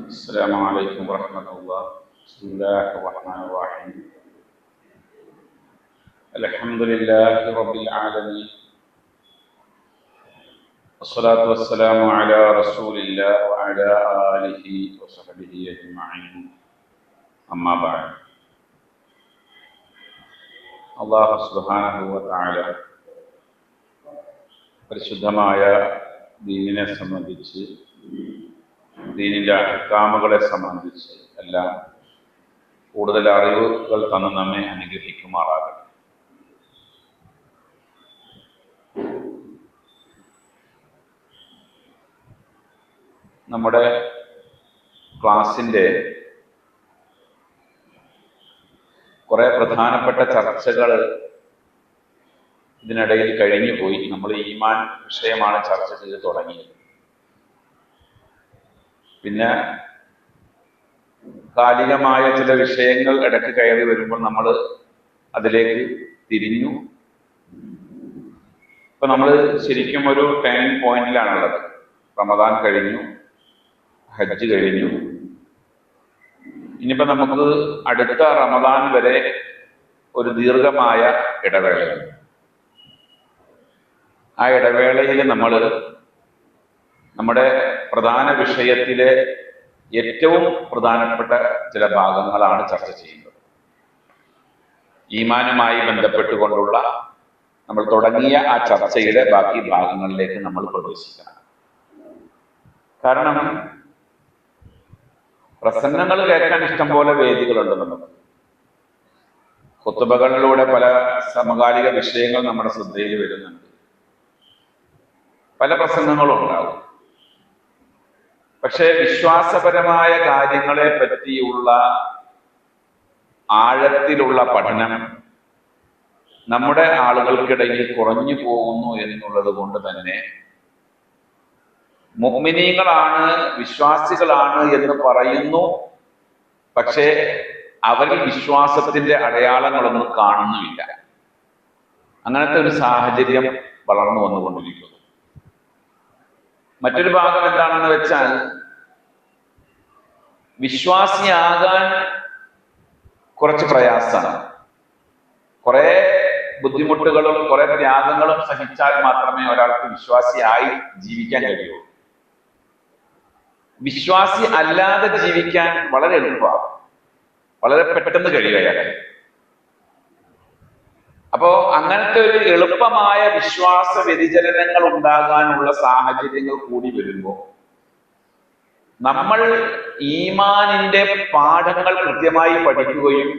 السلام عليكم ورحمة الله. بسم الله الرحمن الرحيم. الحمد لله رب العالمين، والصلاة والسلام على رسول الله وعلى آله وصحبه أجمعين. أما بعد. الله سبحانه وتعالى പരിശുദ്ധമായ ദീനിനെ സംബന്ധിച്ച്, ദീനിൻ്റെ അഹ്കാമുകളെ സംബന്ധിച്ച് എല്ലാം കൂടുതൽ അറിവുകൾ തന്ന് നമ്മെ അനുഗ്രഹിക്കുമാറാകട്ടെ. നമ്മുടെ ക്ലാസിൻ്റെ കുറേ പ്രധാനപ്പെട്ട ചർച്ചകൾ ഇതിനിടയിൽ കഴിഞ്ഞു പോയി. നമ്മൾ ഈമാൻ വിഷയമാണ് ചർച്ച ചെയ്ത് തുടങ്ങിയത്. പിന്നെ കാലികമായ ചില വിഷയങ്ങൾ ഇടയ്ക്ക് കയറി വരുമ്പോൾ നമ്മൾ അതിലേക്ക് തിരിഞ്ഞു. ഇപ്പൊ നമ്മൾ ശരിക്കും ഒരു ടേണിംഗ് പോയിന്റിലാണുള്ളത്. റമദാൻ കഴിഞ്ഞു, ഹജ്ജ് കഴിഞ്ഞു. ഇനിയിപ്പോ നമുക്ക് അടുത്ത റമദാൻ വരെ ഒരു ദീർഘമായ ഇടവേളയാണ്. ആ ഇടവേളയിൽ നമ്മൾ നമ്മുടെ പ്രധാന വിഷയത്തിലെ ഏറ്റവും പ്രധാനപ്പെട്ട ചില ഭാഗങ്ങളാണ് ചർച്ച ചെയ്യുന്നത്. ഈമാനുമായി ബന്ധപ്പെട്ടുകൊണ്ടുള്ള നമ്മൾ തുടങ്ങിയ ആ ചർച്ചയുടെ ബാക്കി ഭാഗങ്ങളിലേക്ക് നമ്മൾ പ്രവേശിക്കണം. കാരണം പ്രസംഗങ്ങൾ കേൾക്കാൻ ഇഷ്ടം പോലെ വേദികളുണ്ട്. നമുക്ക് ഖുത്ബകളിലൂടെ പല സമകാലിക വിഷയങ്ങൾ നമ്മുടെ ശ്രദ്ധയിൽ വരുന്നുണ്ട്. പല പ്രസംഗങ്ങളും ഉണ്ടാവും. പക്ഷെ വിശ്വാസപരമായ കാര്യങ്ങളെ പറ്റിയുള്ള ആഴത്തിലുള്ള പഠനം നമ്മുടെ ആളുകൾക്കിടയിൽ കുറഞ്ഞു പോകുന്നു എന്നുള്ളത് കൊണ്ട് തന്നെ മുഅ്മിനീങ്ങളാണ്, വിശ്വാസികളാണ് എന്ന് പറയുന്നു. പക്ഷേ അവരിൽ വിശ്വാസത്തിന്റെ അടയാളങ്ങളൊന്നും കാണുന്നുമില്ല. അങ്ങനത്തെ ഒരു സാഹചര്യം വളർന്നു വന്നുകൊണ്ടിരിക്കുന്നു. മറ്റൊരു ഭാഗം എന്താണെന്ന് വെച്ചാൽ, വിശ്വാസിയാകാൻ കുറച്ച് പ്രയാസമാണ്. കുറെ ബുദ്ധിമുട്ടുകളും കുറെ ത്യാഗങ്ങളും സഹിച്ചാൽ മാത്രമേ ഒരാൾക്ക് വിശ്വാസിയായി ജീവിക്കാൻ കഴിയൂ. വിശ്വാസി അല്ലാതെ ജീവിക്കാൻ വളരെ എളുപ്പമാണ്, വളരെ പെട്ടെന്ന് കഴിയുകയാണ്. അപ്പോ അങ്ങനത്തെ ഒരു എളുപ്പമായ വിശ്വാസ വ്യതിചലനങ്ങൾ ഉണ്ടാകാനുള്ള സാഹചര്യങ്ങൾ കൂടി വരുമ്പോൾ നമ്മൾ ഈമാനിന്റെ പാഠങ്ങൾ കൃത്യമായി പഠിക്കുകയും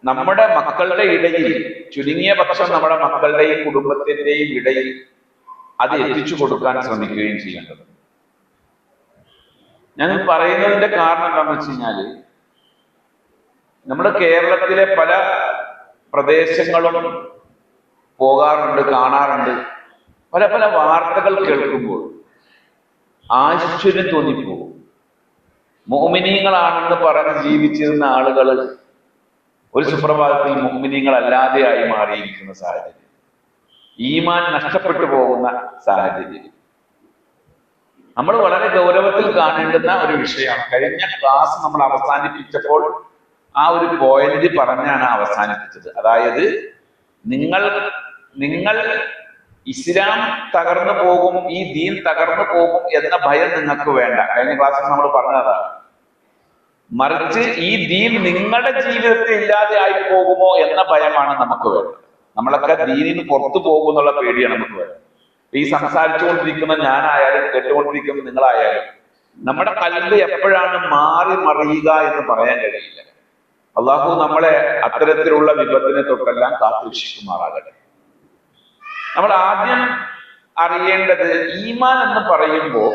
നമ്മുടെ മക്കളുടെ ഇടയിൽ, ചുരുങ്ങിയ പക്ഷം നമ്മുടെ മക്കളുടെയും കുടുംബത്തിന്റെയും ഇടയിൽ അത് എത്തിച്ചു കൊടുക്കാൻ ശ്രമിക്കുകയും ചെയ്യേണ്ടത്. ഞാൻ പറയുന്നതിന്റെ കാരണം എന്താണെന്ന് വെച്ച് കഴിഞ്ഞാല്, നമ്മുടെ കേരളത്തിലെ പല പ്രദേശങ്ങളും പോകാറുണ്ട്, കാണാറുണ്ട്. പല പല വാർത്തകൾ കേൾക്കുമ്പോൾ ആശ്ചര്യം തോന്നിപ്പോകും. മുഅ്മിനീങ്ങളാണെന്ന് പറഞ്ഞ് ജീവിച്ചിരുന്ന ആളുകൾ ഒരു സുപ്രഭാതത്തിൽ മുഅ്മിനീങ്ങളല്ലാതെ ആയി മാറിയിരിക്കുന്ന സാഹചര്യം, ഈമാൻ നഷ്ടപ്പെട്ടു പോകുന്ന സാഹചര്യം നമ്മൾ വളരെ ഗൗരവത്തിൽ കാണേണ്ടുന്ന ഒരു വിഷയമാണ്. കഴിഞ്ഞ ക്ലാസ് നമ്മൾ അവസാനിപ്പിച്ചപ്പോൾ ആ ഒരു പോയിന്റ് പറഞ്ഞാണ് അവസാനിപ്പിച്ചത്. അതായത് നിങ്ങൾ ഇസ്ലാം തകർന്നു പോകും, ഈ ദീൻ തകർന്നു പോകും എന്ന ഭയം നിങ്ങൾക്ക് വേണ്ട. കഴിഞ്ഞ ക്ലാസ്സിൽ നമ്മൾ പറഞ്ഞതാണ്. മറിച്ച് ഈ ദീൻ നിങ്ങളുടെ ജീവിതത്തിൽ ഇല്ലാതെ ആയി പോകുമോ എന്ന ഭയമാണ് നമുക്ക് വേണ്ടത്. നമ്മളൊക്കെ ദീനിന് പുറത്തു പോകുന്നുള്ള പേടിയാണ് നമുക്ക് വേണ്ടത്. ഈ സംസാരിച്ചുകൊണ്ടിരിക്കുന്ന ഞാനായാലും കേട്ടുകൊണ്ടിരിക്കുന്ന നിങ്ങളായാലും നമ്മുടെ കൽബ് എപ്പോഴാണ് മാറി മറിയുക എന്ന് പറയാൻ കഴിയില്ല. അള്ളാഹു നമ്മളെ അത്തരത്തിലുള്ള വിപത്തിനെ തൊട്ടെല്ലാം കാത്തുരക്ഷിക്കുമാറാകട്ടെ. നമ്മൾ ആദ്യം അറിയേണ്ടത്, ഈമാൻ എന്ന് പറയുമ്പോൾ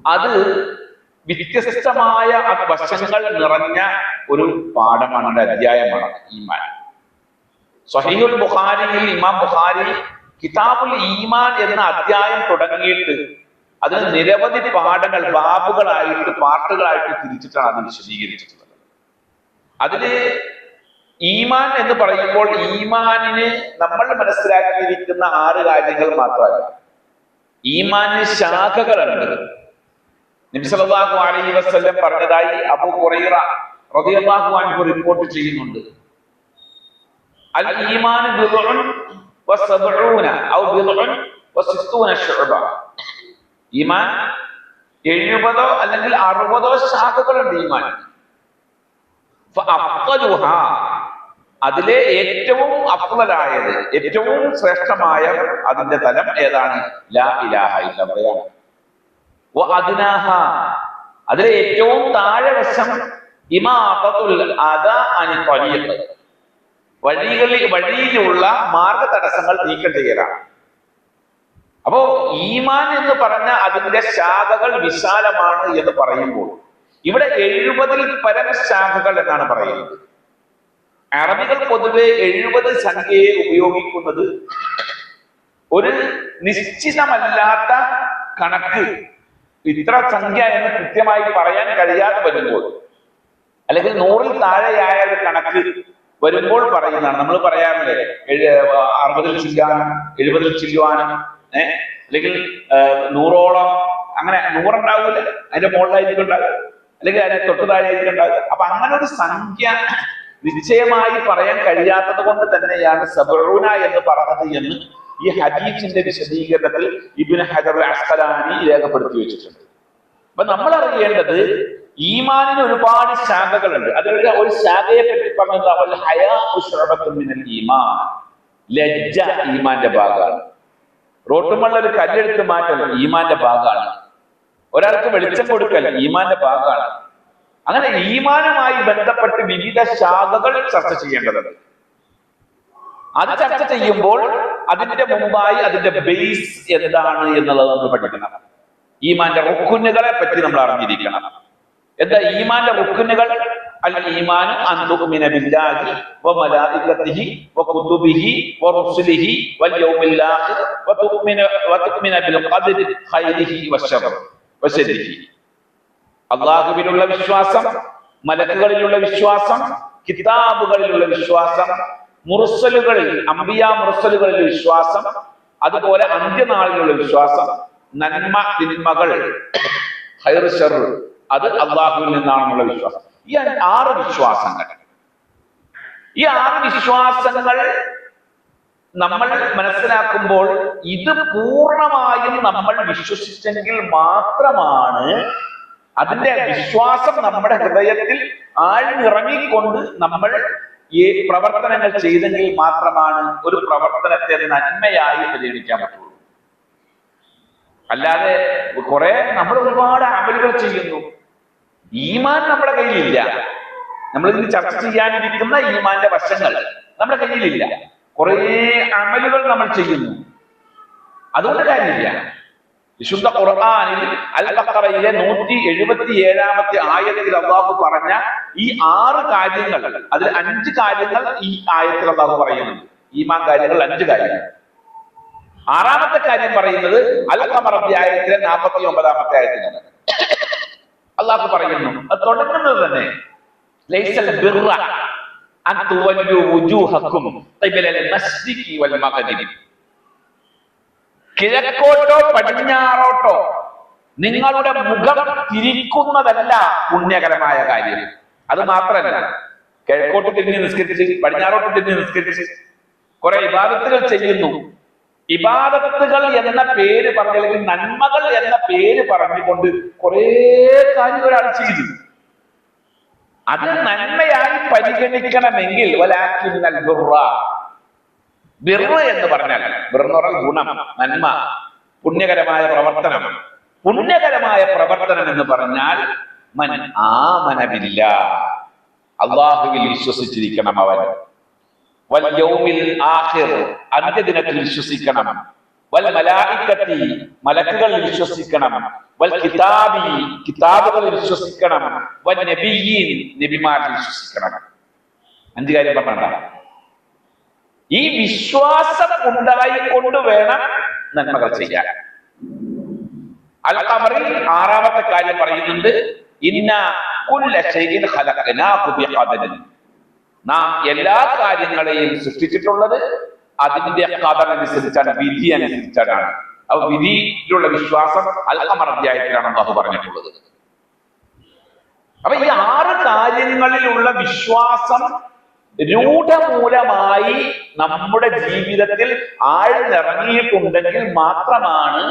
അത് വ്യത്യസ്തമായ വശങ്ങൾ നിറഞ്ഞ ഒരു പാഠമാണ്, ഒരു അധ്യായമാണ് ഈമാൻ. സ്വഹീഹുൽ ബുഖാരിയിൽ ഇമാം ബുഖാരി കിതാബുൽ ഈമാൻ എന്ന അധ്യായം തുടങ്ങിയിട്ട് അതിന് നിരവധി പാഠങ്ങൾ, ബാബുകളായിട്ട്, പാർട്ടുകളായിട്ട് തിരിച്ചിട്ടാണ് അത് വിശദീകരിച്ചിട്ടുള്ളത്. അതില് ഈമാൻ എന്ന് പറയുമ്പോൾ ഈമാനിന് നമ്മൾ മനസ്സിലാക്കിയിരിക്കുന്ന 6 കാര്യങ്ങൾ മാത്രമല്ല, ഈമാനിന് ശാഖകളുണ്ട്. നബി സല്ലല്ലാഹു അലൈഹി വസല്ലം പറഞ്ഞതായി അബൂ ഹുറൈറ റളിയല്ലാഹു അൻഹു റിപ്പോർട്ട് ചെയ്യുന്നുണ്ട്. അൽ ഈമാൻ ബിദ്ഉൻ വസബ്ഊന ഔ ബിദ്ഉൻ വസിത്തൂന ശുഅബ. ഈമാൻ 70 അല്ലെങ്കിൽ 60 ശാഖകളുണ്ട് ഈമാൻ. ഫഅഫ്ളലുഹാ, അതിലെ ഏറ്റവും അഫ്ളലായത്, ഏറ്റവും ശ്രേഷ്ഠമായ അതിന്റെ തലം ഏതാണ്? ലാ ഇലാഹ ഇല്ലല്ലാഹ്. വഅദ്നാഹ, അതിലെ ഏറ്റവും താഴെ വശം ഇമാതത്തുൽ അദാ അനി ത്വരീഖ്, വഴിയിലുള്ള മാർഗ തടസ്സങ്ങൾ നീക്കം ചെയ്യലാണ്. അപ്പോ ഈമാൻ എന്ന് പറഞ്ഞ അതിന്റെ ശാഖകൾ വിശാലമാണ് എന്ന് പറയുമ്പോൾ ഇവിടെ 70-ൽ പരം ശാഖകൾ എന്നാണ് പറയുന്നത്. അറബികൾ പൊതുവെ 70 സംഖ്യയെ ഉപയോഗിക്കുന്നത് ഒരു നിശ്ചിതമല്ലാത്ത കണക്ക്, ഇത്ര സംഖ്യ എന്ന് കൃത്യമായി പറയാൻ കഴിയാതെ വരുമ്പോൾ, അല്ലെങ്കിൽ 100-ൽ താഴെയായ ഒരു കണക്ക് വരുമ്പോൾ പറയുന്നതാണ്. നമ്മൾ പറയാറില്ലേ 60-ൽ ചില്ലുവാനും 70-ൽ ചില്ലുവാനും, അല്ലെങ്കിൽ 100ഓളം, അങ്ങനെ 100 ഉണ്ടാവില്ല, അതിന്റെ മുകളിലായിരിക്കും ഉണ്ടാകുക, അല്ലെങ്കിൽ അതിനെ തൊട്ട് താഴെയായിരിക്കും ഉണ്ടാകുക. അപ്പൊ അങ്ങനെ ഒരു സംഖ്യ നിശ്ചയമായി പറയാൻ കഴിയാത്തത് കൊണ്ട് തന്നെയാണ് സബഊന എന്ന് പറഞ്ഞത് എന്ന് ഈ ഹദീസിന്റെ വിശദീകരണത്തിൽ ഇബ്നു ഹജർ അസ്ഖലാനി രേഖപ്പെടുത്തി വെച്ചിട്ടുണ്ട്. അപ്പൊ നമ്മൾ അറിയേണ്ടത് ഈമാനിന് ഒരുപാട് ശാഖകളുണ്ട്. അതിലുള്ള ഒരു ശാഖയെ പറ്റി പറഞ്ഞത് ഹയാഉ ശുഅബത്തുൻ മിനൽ ഈമാൻ, ലജ്ജ ഈമാന്റെ ഭാഗമാണ്. റോട്ടുമുള്ള ഒരു കല്ലെടുത്ത് മാറ്റൽ ഈമാന്റെ ഭാഗമാണ്. ഒരാൾക്ക് വെളിച്ചം കൊടുക്കൽ ഈമാന്റെ ഭാഗമാണ്. അങ്ങനെ ഈമാനുമായി ബന്ധപ്പെട്ട് വിവിധ ശാഖകൾ ചർച്ച ചെയ്യേണ്ടതുണ്ട്. അത് ചർച്ച ചെയ്യുമ്പോൾ അതിന്റെ മുമ്പായി അതിന്റെ ബേസ് എന്താണ് എന്നുള്ളത് നമ്മൾ പഠിക്കണം. ഈമാന്റെ റുക്കുനുകളെ പറ്റി നമ്മൾ അറിഞ്ഞിരിക്കണം. എന്താ ഈമാന്റെ റുക്കുനുകൾ? അൽ ഈമാനു അൻ തുഅ്മിന ബില്ലാഹി വ മലായികതിഹി വ കുതുബിഹി വ റുസുലിഹി വൽ യൗമിൽ ആഖിർ വ തുഅ്മിന ബിൽ ഖദരി ഖൈരിഹി വശരിഹി. അല്ലാഹുവിലുള്ള വിശ്വാസം, മലക്കുകളിലുള്ള വിശ്വാസം, കിതാബുകളിലുള്ള വിശ്വാസം, മുർസലുകളിൽ, അംബിയാ മുർസലുകളിൽ വിശ്വാസം, അതുപോലെ അന്ത്യനാളിലുള്ള വിശ്വാസം, നന്മ തിന്മകൾ, ഖൈർ ശർ, അത് അള്ളാഹുവിൽ നിന്നാണെന്നുള്ള വിശ്വാസം. ഈ 6 വിശ്വാസങ്ങൾ, ഈ 6 വിശ്വാസങ്ങൾ നമ്മൾ മനസ്സിലാക്കുമ്പോൾ ഇത് പൂർണ്ണമായും നമ്മൾ വിശ്വസിച്ചെങ്കിൽ മാത്രമാണ്, അതിന്റെ വിശ്വാസം നമ്മുടെ ഹൃദയത്തിൽ ആഴ്ന്നിറങ്ങിക്കൊണ്ട് നമ്മൾ ഈ പ്രവർത്തനങ്ങൾ ചെയ്തെങ്കിൽ മാത്രമാണ് ഒരു പ്രവർത്തനത്തെ നന്മയായി പരിഗണിക്കാൻ പറ്റുള്ളൂ. അല്ലാതെ നമ്മൾ ഒരുപാട് അമലുകൾ ചെയ്യുന്നു, ഈമാൻ നമ്മുടെ കയ്യിലില്ല. നമ്മൾ ഇന്ന് ചർച്ച ചെയ്യാനിരിക്കുന്ന ഈമാന്റെ വശങ്ങൾ നമ്മുടെ കയ്യിലില്ല. കുറെ അമലുകൾ നമ്മൾ ചെയ്യുന്നു, അതുകൊണ്ട് കാര്യമില്ല. വിശുദ്ധ ഖുർആനിൽ അൽ ബഖറയിലെ 177-ാമത്തെ ആയത്തിൽ അല്ലാഹു പറഞ്ഞ ഈ 6 കാര്യങ്ങൾ, അതിൽ 5 കാര്യങ്ങൾ ഈ ആയത്തിൽ അല്ലാഹു പറയുന്നുണ്ട്. ഈമാൻ കാര്യങ്ങൾ 5 കാര്യങ്ങൾ. 6-ാമത്തെ കാര്യം പറയുന്നത് അൽ ഖമർ അധ്യായത്തിലെ 49-ാമത്തെ ആയത്തിലാണ്. അല്ലാഹു പറയുന്നു, അത് തുടങ്ങുന്നത് തന്നെ ലൈസൽ ബിർറ അൻ തുവല്ലു വുജൂഹക്കും ഖിബലൽ മശ്രിഖി വൽ മഗ്രിബി. കിഴക്കോട്ടോ പടിഞ്ഞാറോട്ടോ നിങ്ങളുടെ മുഖം തിരിക്കുന്നതല്ല പുണ്യകരമായ കാര്യം. അത് മാത്രമല്ല, കിഴക്കോട്ട് തിരിഞ്ഞ് നിസ്കരിച്ച് പടിഞ്ഞാറോട്ട് തിരിഞ്ഞ് നിസ്കരിച്ച് കുറെ ഇബാദത്തുകൾ ചെയ്യുന്നു. ഇബാദത്തുകൾ എന്ന പേര് പറഞ്ഞ, അല്ലെങ്കിൽ നന്മകൾ എന്ന പേര് പറഞ്ഞുകൊണ്ട് കുറെ കാര്യം ഒരാൾ ചെയ്തു. അത് നന്മയായി പരിഗണിക്കണമെങ്കിൽ വലാകിന്നൽ ബിർറ എന്ന് പറഞ്ഞാൽ, ബിർറ എന്ന് പറഞ്ഞാൽ ഗുണം, നന്മ, പുണ്യകരമായ പ്രവർത്തനം. പുണ്യകരമായ പ്രവർത്തനം എന്ന് പറഞ്ഞാൽ മൻ ആമന ബില്ലാഹ്, അല്ലാഹുവിൽ വിശ്വസിച്ചിരിക്കണം അവൻ. വൽ യൗമിൽ ആഖിർ, അന്ത്യദിനത്തിൽ വിശ്വസിക്കണം. വൽ മലായികത്തി, മലക്കുകളിൽ വിശ്വസിക്കണം. വൽ കിതാബി, കിതാബുകളിൽ വിശ്വസിക്കണം. വൽ നബിയ്യീൻ, നബിമാരിൽ വിശ്വസിക്കണം. 5 കാര്യം പറഞ്ഞാൽ ഈ വിശ്വാസം ഉണ്ടായിക്കൊണ്ട് വേണം നന്മകൾ ചെയ്യാൻ. അൽ ഖമറിൽ 6-ാമത്തെ കാര്യം പറയുന്നുണ്ട്, ഇന്നാ കുല്ല ശൈഇൻ ഖലഖനാഹു ബിഖദരിൻ. നാം എല്ലാ കാര്യങ്ങളെയും സൃഷ്ടിച്ചിട്ടുള്ളത് അതിന്റെ ഖദർ അനുസരിച്ചാണ്, വിധി അനുസരിച്ചാണ്. അപ്പൊ വിധിയിലുള്ള വിശ്വാസം അൽ ഖമർ അധ്യായത്തിലാണ് അല്ലാഹു പറഞ്ഞിട്ടുള്ളത്. അപ്പൊ ഈ 6 കാര്യങ്ങളിലുള്ള വിശ്വാസം രൂഢമൂലമായി നമ്മുടെ ജീവിതത്തിൽ ആഴ്ന്നിറങ്ങിയിട്ടുണ്ടെങ്കിൽ മാത്രമാണ്